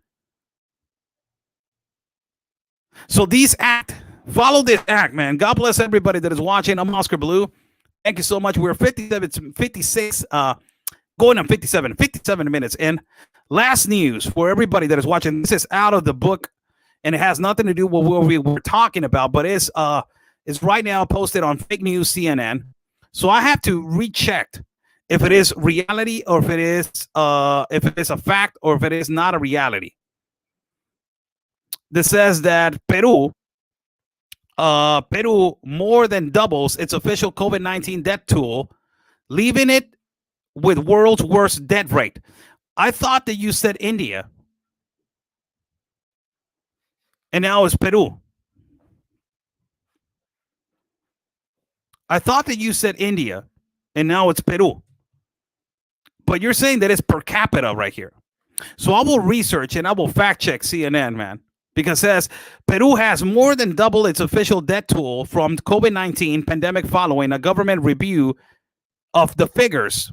So follow this act, man. God bless everybody that is watching. I'm Oscar Blue. Thank you so much. We're 56, going on 57 minutes in. Last news for everybody that is watching. This is out of the book, and it has nothing to do with what we were talking about, but it's right now posted on fake news CNN. So I have to recheck if it is reality or if it is a fact or if it is not a reality. This says that Peru more than doubles its official COVID-19 death toll, leaving it with world's worst death rate. I thought that you said India, and now it's Peru. I thought that you said India, and now it's Peru. But you're saying that it's per capita right here. So I will research and I will fact check CNN, man. Because it says Peru has more than double its official death toll from COVID-19 pandemic following a government review of the figures.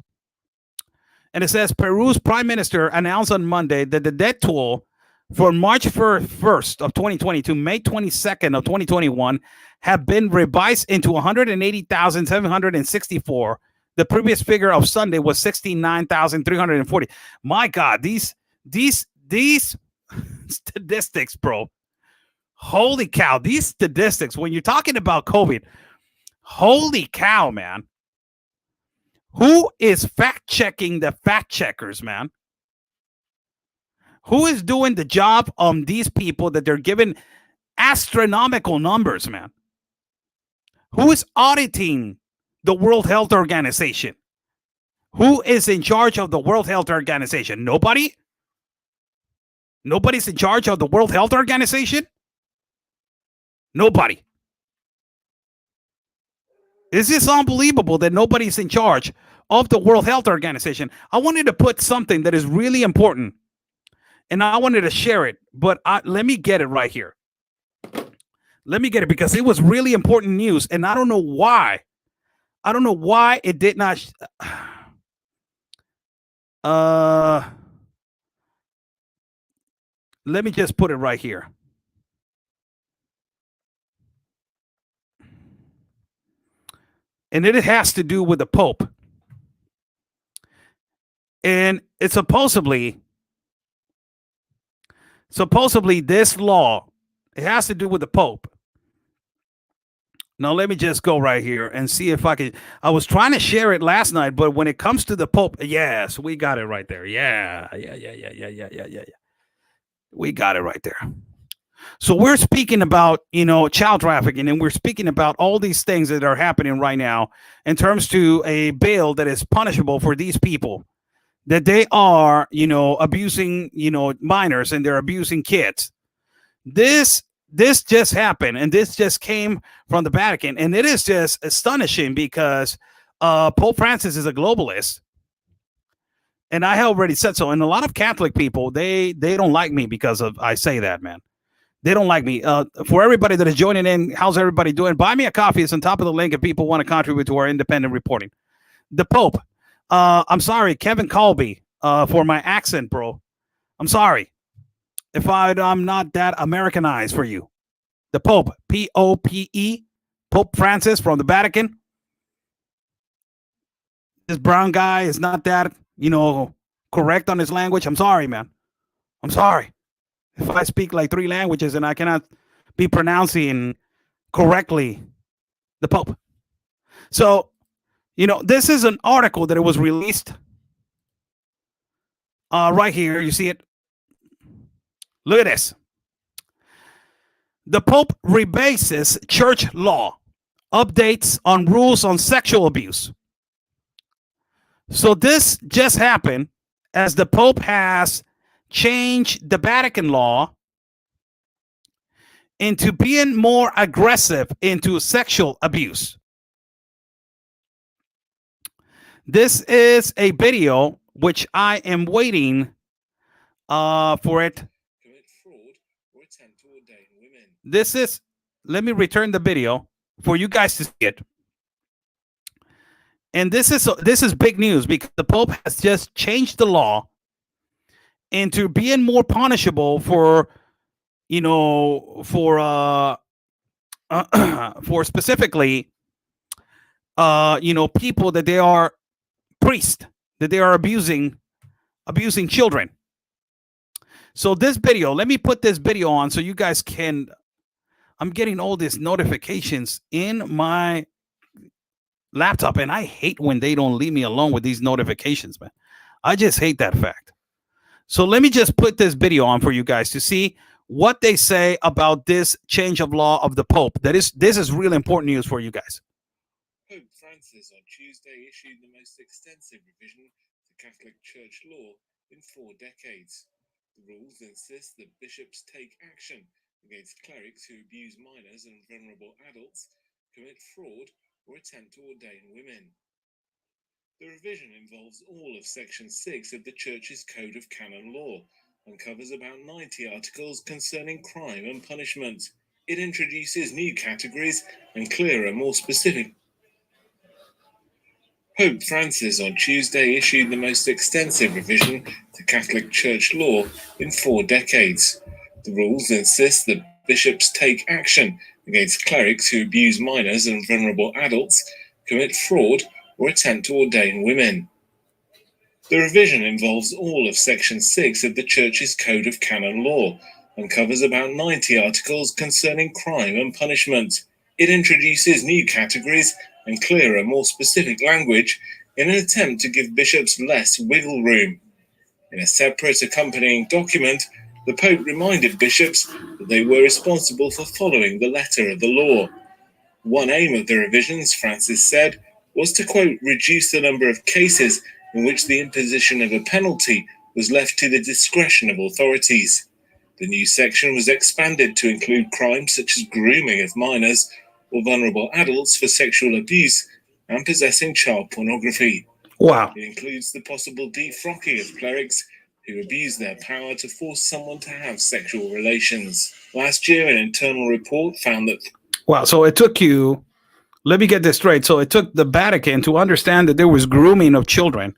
And it says Peru's prime minister announced on Monday that the death toll for March 1st of 2020 to May 22nd of 2021 have been revised into 180,764. The previous figure of Sunday was 69,340. My God, these statistics, bro. Holy cow. These statistics, when you're talking about COVID, holy cow, man. Who is fact checking the fact checkers, man? Who is doing the job on these people that they're giving astronomical numbers, man? Who is auditing the World Health Organization? Who is in charge of the World Health Organization? Nobody? Nobody's in charge of the World Health Organization? Nobody. Is this unbelievable that nobody's in charge of the World Health Organization? I wanted to put something that is really important, and I wanted to share it, but let me get it right here. Let me get it because it was really important news, and I don't know why. I don't know why it did not. Let me just put it right here. And it has to do with the Pope. And it's supposedly this law, it has to do with the Pope. Now, let me just go right here and see if I can. I was trying to share it last night, but when it comes to the Pope, yes, we got it right there. Yeah. We got it right there. So we're speaking about, you know, child trafficking, and we're speaking about all these things that are happening right now in terms to a bill that is punishable for these people, that they are, you know, abusing, you know, minors, and they're abusing kids. This just happened, and this just came from the Vatican, and it is just astonishing because Pope Francis is a globalist, and I already said so. And a lot of Catholic people, they don't like me because of I say that, man. They don't like me. For everybody that is joining in, how's everybody doing? Buy me a coffee. It's on top of the link if people want to contribute to our independent reporting. The Pope. I'm sorry, Kevin Colby, for my accent, bro. I'm sorry if I'm not that Americanized for you. The Pope, Pope, Pope Francis from the Vatican. This brown guy is not that, you know, correct on his language. I'm sorry, man. I'm sorry. If I speak like 3 languages and I cannot be pronouncing correctly the Pope. So, you know, this is an article that it was released right here. You see it? Look at this. The Pope rebases church law, updates on rules on sexual abuse. So this just happened as the Pope has changed the Vatican law into being more aggressive into sexual abuse. This is a video which I am waiting for it. This is, let me return the video for you guys to see it. And this is big news because the Pope has just changed the law into being more punishable for, you know, for specifically, you know, people that they are priests, that they are abusing children. So this video, let me put this video on so you guys can. I'm getting all these notifications in my laptop, and I hate when they don't leave me alone with these notifications, man. I just hate that fact. So let me just put this video on for you guys to see what they say about this change of law of the Pope. This is really important news for you guys. Pope Francis on Tuesday issued the most extensive revision to Catholic Church law in 4 decades. The rules insist that bishops take action against clerics who abuse minors and vulnerable adults, commit fraud, or attempt to ordain women. The revision involves all of Section 6 of the Church's Code of Canon Law and covers about 90 articles concerning crime and punishment. It introduces new categories and clearer, more specific. Pope Francis on Tuesday issued the most extensive revision to Catholic Church law in 4 decades. The rules insist that bishops take action against clerics who abuse minors and vulnerable adults, commit fraud, or attempt to ordain women. The revision involves all of Section 6 of the Church's Code of Canon Law and covers about 90 articles concerning crime and punishment. It introduces new categories and clearer, more specific language in an attempt to give bishops less wiggle room. In a separate accompanying document, the Pope reminded bishops that they were responsible for following the letter of the law. One aim of the revisions, Francis said, was to, quote, reduce the number of cases in which the imposition of a penalty was left to the discretion of authorities. The new section was expanded to include crimes such as grooming of minors or vulnerable adults for sexual abuse and possessing child pornography. Wow. It includes the possible defrocking of clerics who abuse their power to force someone to have sexual relations. Last year, an internal report found that... Wow, so it took you... Let me get this straight. So it took the Vatican to understand that there was grooming of children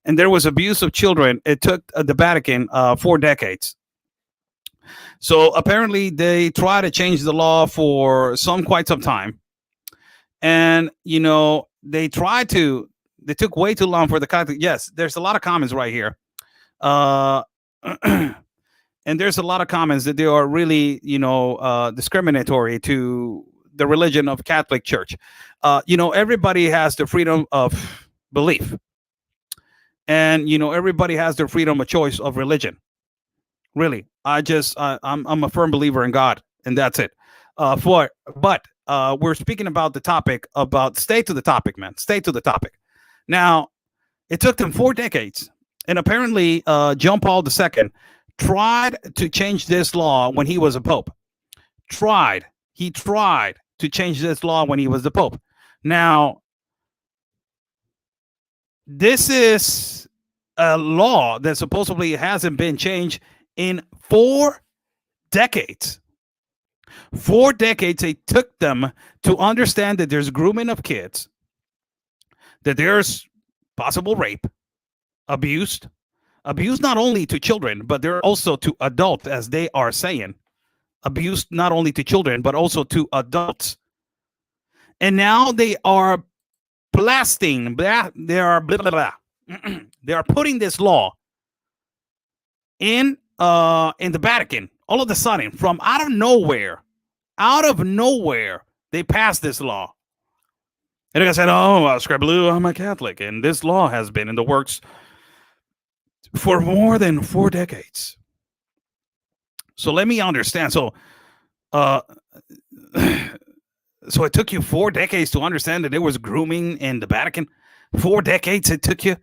and there was abuse of children. It took the Vatican 4 decades. So apparently they tried to change the law for quite some time. And, you know, they took way too long for the Catholic. Yes, there's a lot of comments right here. And there's a lot of comments that they are really, you know, discriminatory to the religion of Catholic Church. You know, everybody has the freedom of belief. And, you know, everybody has their freedom of choice of religion. Really. I'm a firm believer in God, and that's it. We're speaking about the topic about stay to the topic, man. Stay to the topic. Now, it took them 4 decades, and apparently, John Paul II tried to change this law when he was a pope. He tried to change this law when he was the pope. Now, this is a law that supposedly hasn't been changed in 4 decades. 4 decades it took them to understand that there's grooming of kids, that there's possible rape, abuse not only to children, but they're also to adults, as they are saying. Abuse not only to children, but also to adults. And now they are blasting, they are they are putting this law in the Vatican. All of a sudden, from out of nowhere, they passed this law. And like I said, Scribblue, I'm a Catholic, and this law has been in the works for more than 4 decades. So let me understand. So it took you 4 decades to understand that there was grooming in the Vatican. 4 decades it took you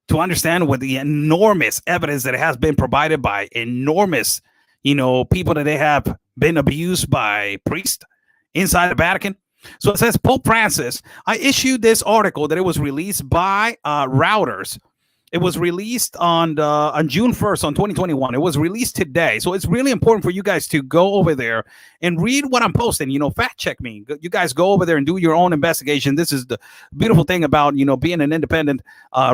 to understand what the enormous evidence that has been provided by enormous, people that they have been abused by priests inside the Vatican. So it says Pope Francis. I issued this article that it was released by Reuters. It was released on June 1st on 2021. It was released today. So it's really important for you guys to go over there and read what I'm posting. Fact check me. You guys go over there and do your own investigation. This is the beautiful thing about, being an independent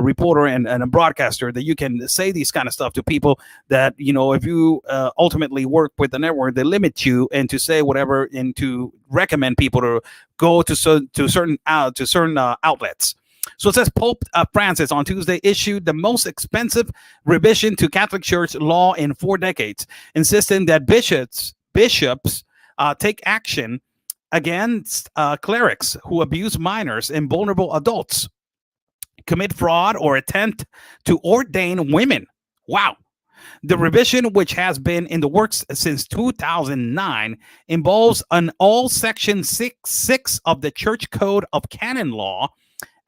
reporter and a broadcaster, that you can say these kind of stuff to people that, if you ultimately work with the network, they limit you and to say whatever and to recommend people to go to certain outlets. So it says Pope Francis on Tuesday issued the most expensive revision to Catholic Church law in 4 decades, insisting that bishops take action against clerics who abuse minors and vulnerable adults, commit fraud, or attempt to ordain women. Wow. The revision, which has been in the works since 2009, involves an all Section 6 of the Church Code of Canon Law,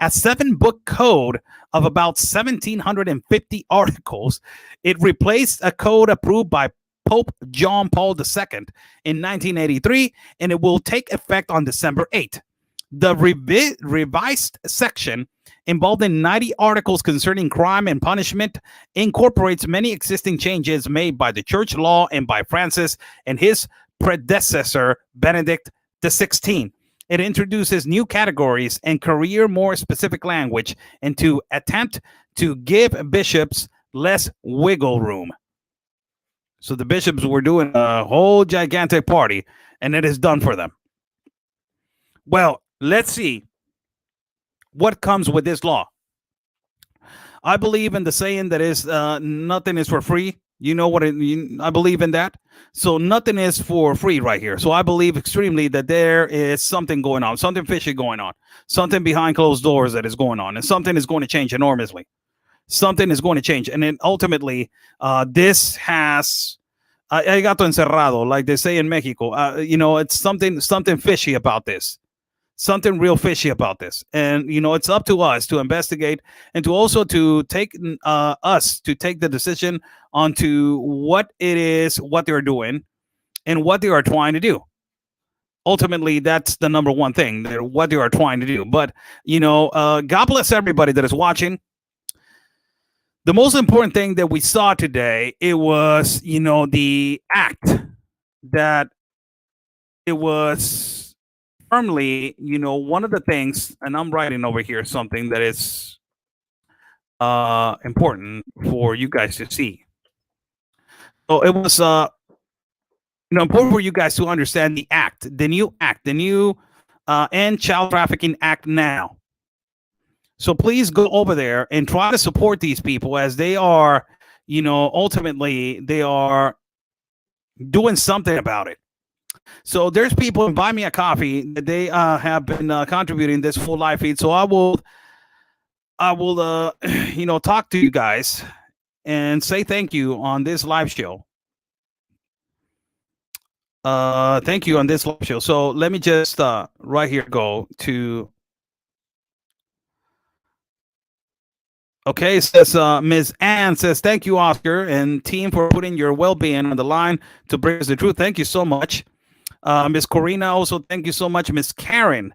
a 7-book code of about 1,750 articles. It replaced a code approved by Pope John Paul II in 1983, and it will take effect on December 8th. The revised section, involving 90 articles concerning crime and punishment, incorporates many existing changes made by the church law and by Francis and his predecessor, Benedict XVI. It introduces new categories and more specific language, and to attempt to give bishops less wiggle room. So the bishops were doing a whole gigantic party, and it is done for them. Well, let's see what comes with this law. I believe in the saying that is nothing is for free. You know what I believe in that. So nothing is for free right here. So I believe extremely that there is something going on, something fishy going on, something behind closed doors that is going on, and something is going to change enormously. Something is going to change. And then ultimately, this has gato encerrado, like they say in Mexico. It's something fishy about this. Something real fishy about this. And, it's up to us to investigate and to also to take the decision onto what it is, what they're doing, and what they are trying to do. Ultimately, that's the number one thing, what they are trying to do. But, God bless everybody that is watching. The most important thing that we saw today, it was, the act that it was firmly, one of the things, and I'm writing over here something that is important for you guys to see. So it was important for you guys to understand the new End Child Trafficking Act now. So please go over there and try to support these people, as they are, ultimately they are doing something about it. So there's people in Buy Me a Coffee that they have been contributing this full live feed. So I will talk to you guys and say thank you on this live show. Thank you on this live show. So let me just right here go to. Okay, says Ms. Ann says, thank you, Oscar and team, for putting your well-being on the line to bring us the truth. Thank you so much. Ms. Corina also, thank you so much. Ms. Karen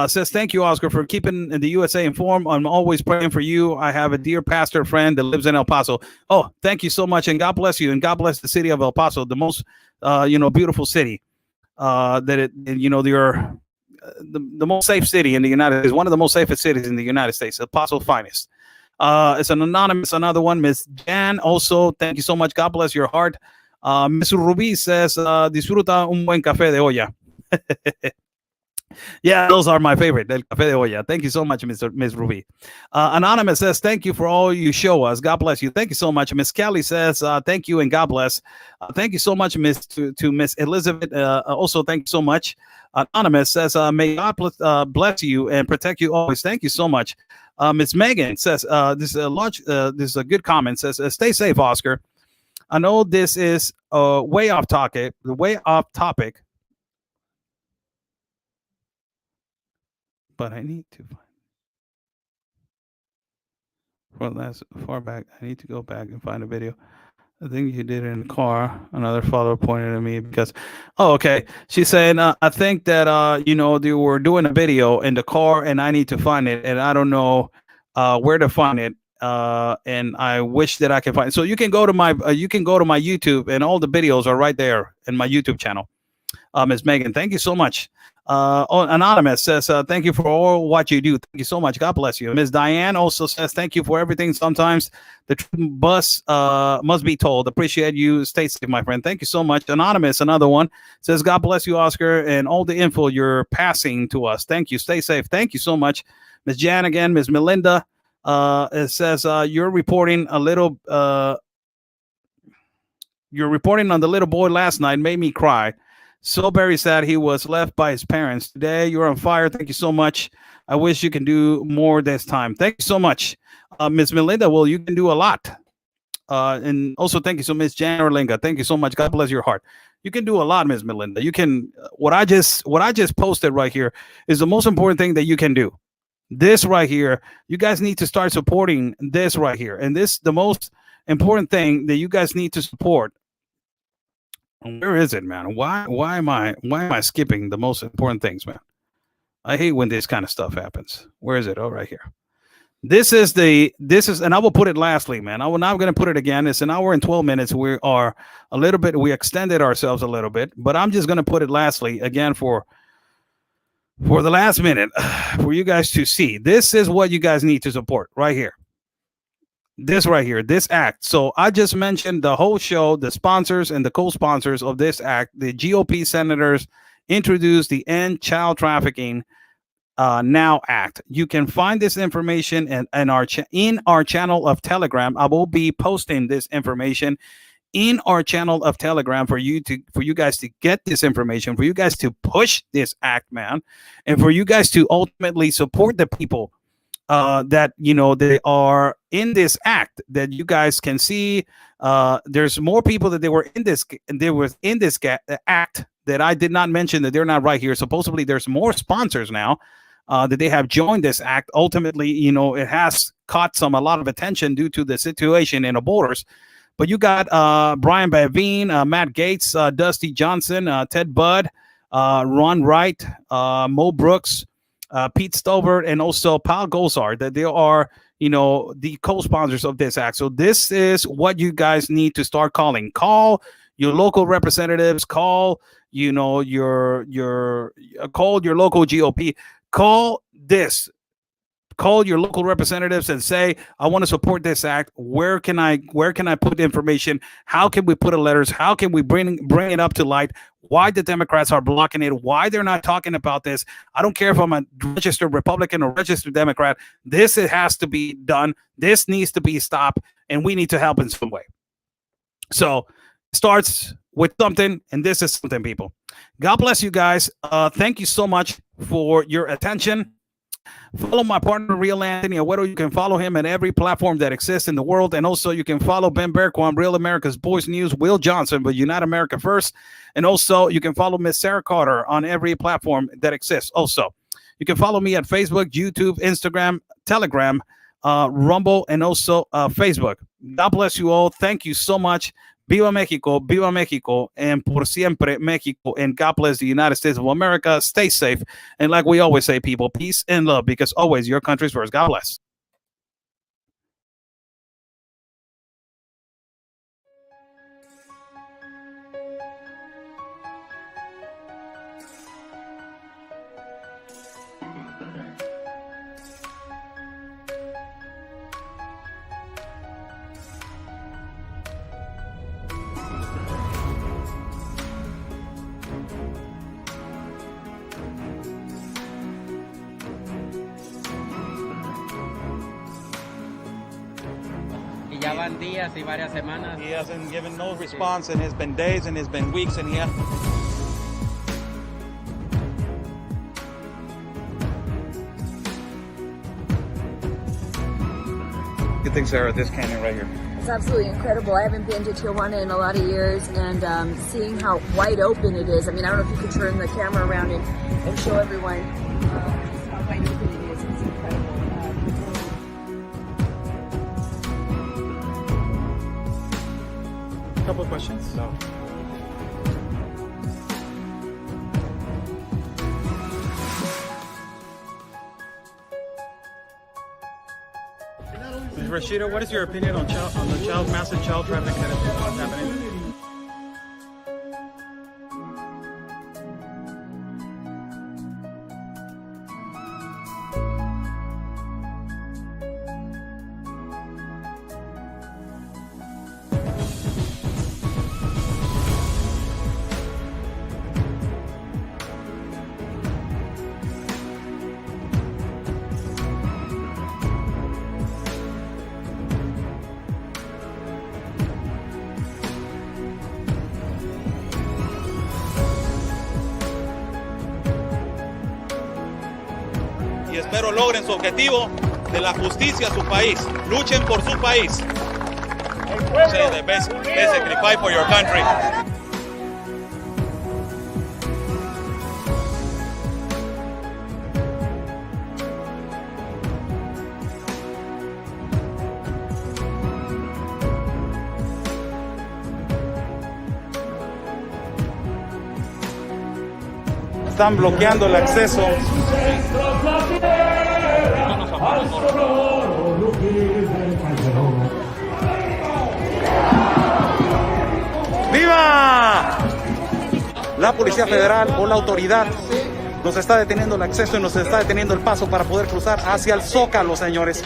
says, thank you, Oscar, for keeping the USA informed. I'm always praying for you. I have a dear pastor friend that lives in El Paso. Oh, thank you so much, and God bless you, and God bless the city of El Paso, the most, beautiful city. The most safe city in the United States, one of the most safest cities in the United States, El Paso's finest. It's an anonymous, another one. Miss Jan also, thank you so much. God bless your heart. Miss Ruby says, disfruta un buen café de olla. Yeah, those are my favorite. El café de olla. Thank you so much, Miss Ruby. Anonymous says, thank you for all you show us. God bless you. Thank you so much. Miss Kelly says, thank you and God bless. Thank you so much, to Miss Elizabeth. Also, thank you so much. Anonymous says, may God bless you and protect you always. Thank you so much. Miss Megan says, this is a good comment. Says, stay safe, Oscar. I know this is way off topic. But I need to find. Well, that's far back. I need to go back and find a video. I think you did it in the car. Another follower pointed at me because, okay. She's saying, I think that, they were doing a video in the car and I need to find it. And I don't know where to find it. And I wish that I could find it. So you can go to my YouTube, and all the videos are right there in my YouTube channel. Ms. Megan, thank you so much. Anonymous says, thank you for all what you do. Thank you so much. God bless you. Ms. Diane also says, thank you for everything. Sometimes the bus must be told. Appreciate you. Stay safe, my friend. Thank you so much. Anonymous, another one, says, God bless you, Oscar, and all the info you're passing to us. Thank you. Stay safe. Thank you so much. Ms. Jan again. Ms. Melinda it says, you're reporting on the little boy last night. Made me cry. So very sad he was left by his parents. Today, you're on fire. Thank you so much. I wish you can do more this time. Thank you so much, Ms. Melinda. Well, you can do a lot. And also, thank you so much, Ms. Jan Orlinga. Thank you so much. God bless your heart. You can do a lot, Ms. Melinda. You can. What I just posted right here is the most important thing that you can do. This right here, you guys need to start supporting this right here. And this, the most important thing that you guys need to support. Where is it, man? Why am I skipping the most important things, man? I hate when this kind of stuff happens. Where is it? Oh, right here. This is, and I will put it lastly, man. I'm not going to put it again. It's an hour and 12 minutes. We extended ourselves a little bit, but I'm just going to put it lastly again for the last minute for you guys to see. This is what you guys need to support right here. This right here, this act. So I just mentioned the whole show, the sponsors and the co-sponsors of this act. The GOP senators introduced the End Child Trafficking Now Act. You can find this information in our channel of Telegram. I will be posting this information in our channel of Telegram for you guys to get this information, for you guys to push this act, man, and for you guys to ultimately support the people that they are in this act, that you guys can see. There's more people that they were in this act that I did not mention, that they're not right here. Supposedly there's more sponsors now that they have joined this act. Ultimately, it has caught a lot of attention due to the situation in the borders. But you got Brian Bavine, Matt Gaetz, Dusty Johnson, Ted Budd, Ron Wright, Mo Brooks, Pete Stovert, and also Paul Gosar, that they are, the co-sponsors of this act. So this is what you guys need to start calling. Call your local representatives. Call, call your local GOP. Call this. Call your local representatives and say, I want to support this act. Where can I put information? How can we put in letters? How can we bring it up to light? Why the Democrats are blocking it? Why they're not talking about this? I don't care if I'm a registered Republican or registered Democrat. It has to be done. This needs to be stopped, and we need to help in some way. So it starts with something, and this is something, people. God bless you guys. Thank you so much for your attention. Follow my partner, Real Anthony Agüero. You can follow him at every platform that exists in the world. And also you can follow Ben Berquam, Real America's Voice News, Will Johnson, but Unite America First. And also you can follow Miss Sarah Carter on every platform that exists. Also, you can follow me at Facebook, YouTube, Instagram, Telegram, Rumble, and also Facebook. God bless you all. Thank you so much. Viva Mexico, and por siempre Mexico, and God bless the United States of America. Stay safe, and like we always say, people, peace and love, because always your country's first. God bless. Y ya van días y varias semanas. He hasn't given no response, and it's been days and it's been weeks, and he has. What do you think, Sarah, this canyon right here? It's absolutely incredible. I haven't been to Tijuana in a lot of years, and seeing how wide open it is. I mean, I don't know if you could turn the camera around and show everyone just how wide open it is. It's incredible. Couple of questions. No. Rashida, what is your opinion on the massive child trafficking that is happening? Y espero logren su objetivo de la justicia a su país. Luchen por su país. Say the best, basically fight for your country. Están bloqueando el acceso. ¡Viva! La Policía Federal o la autoridad nos está deteniendo el acceso y nos está deteniendo el paso para poder cruzar hacia el Zócalo, señores.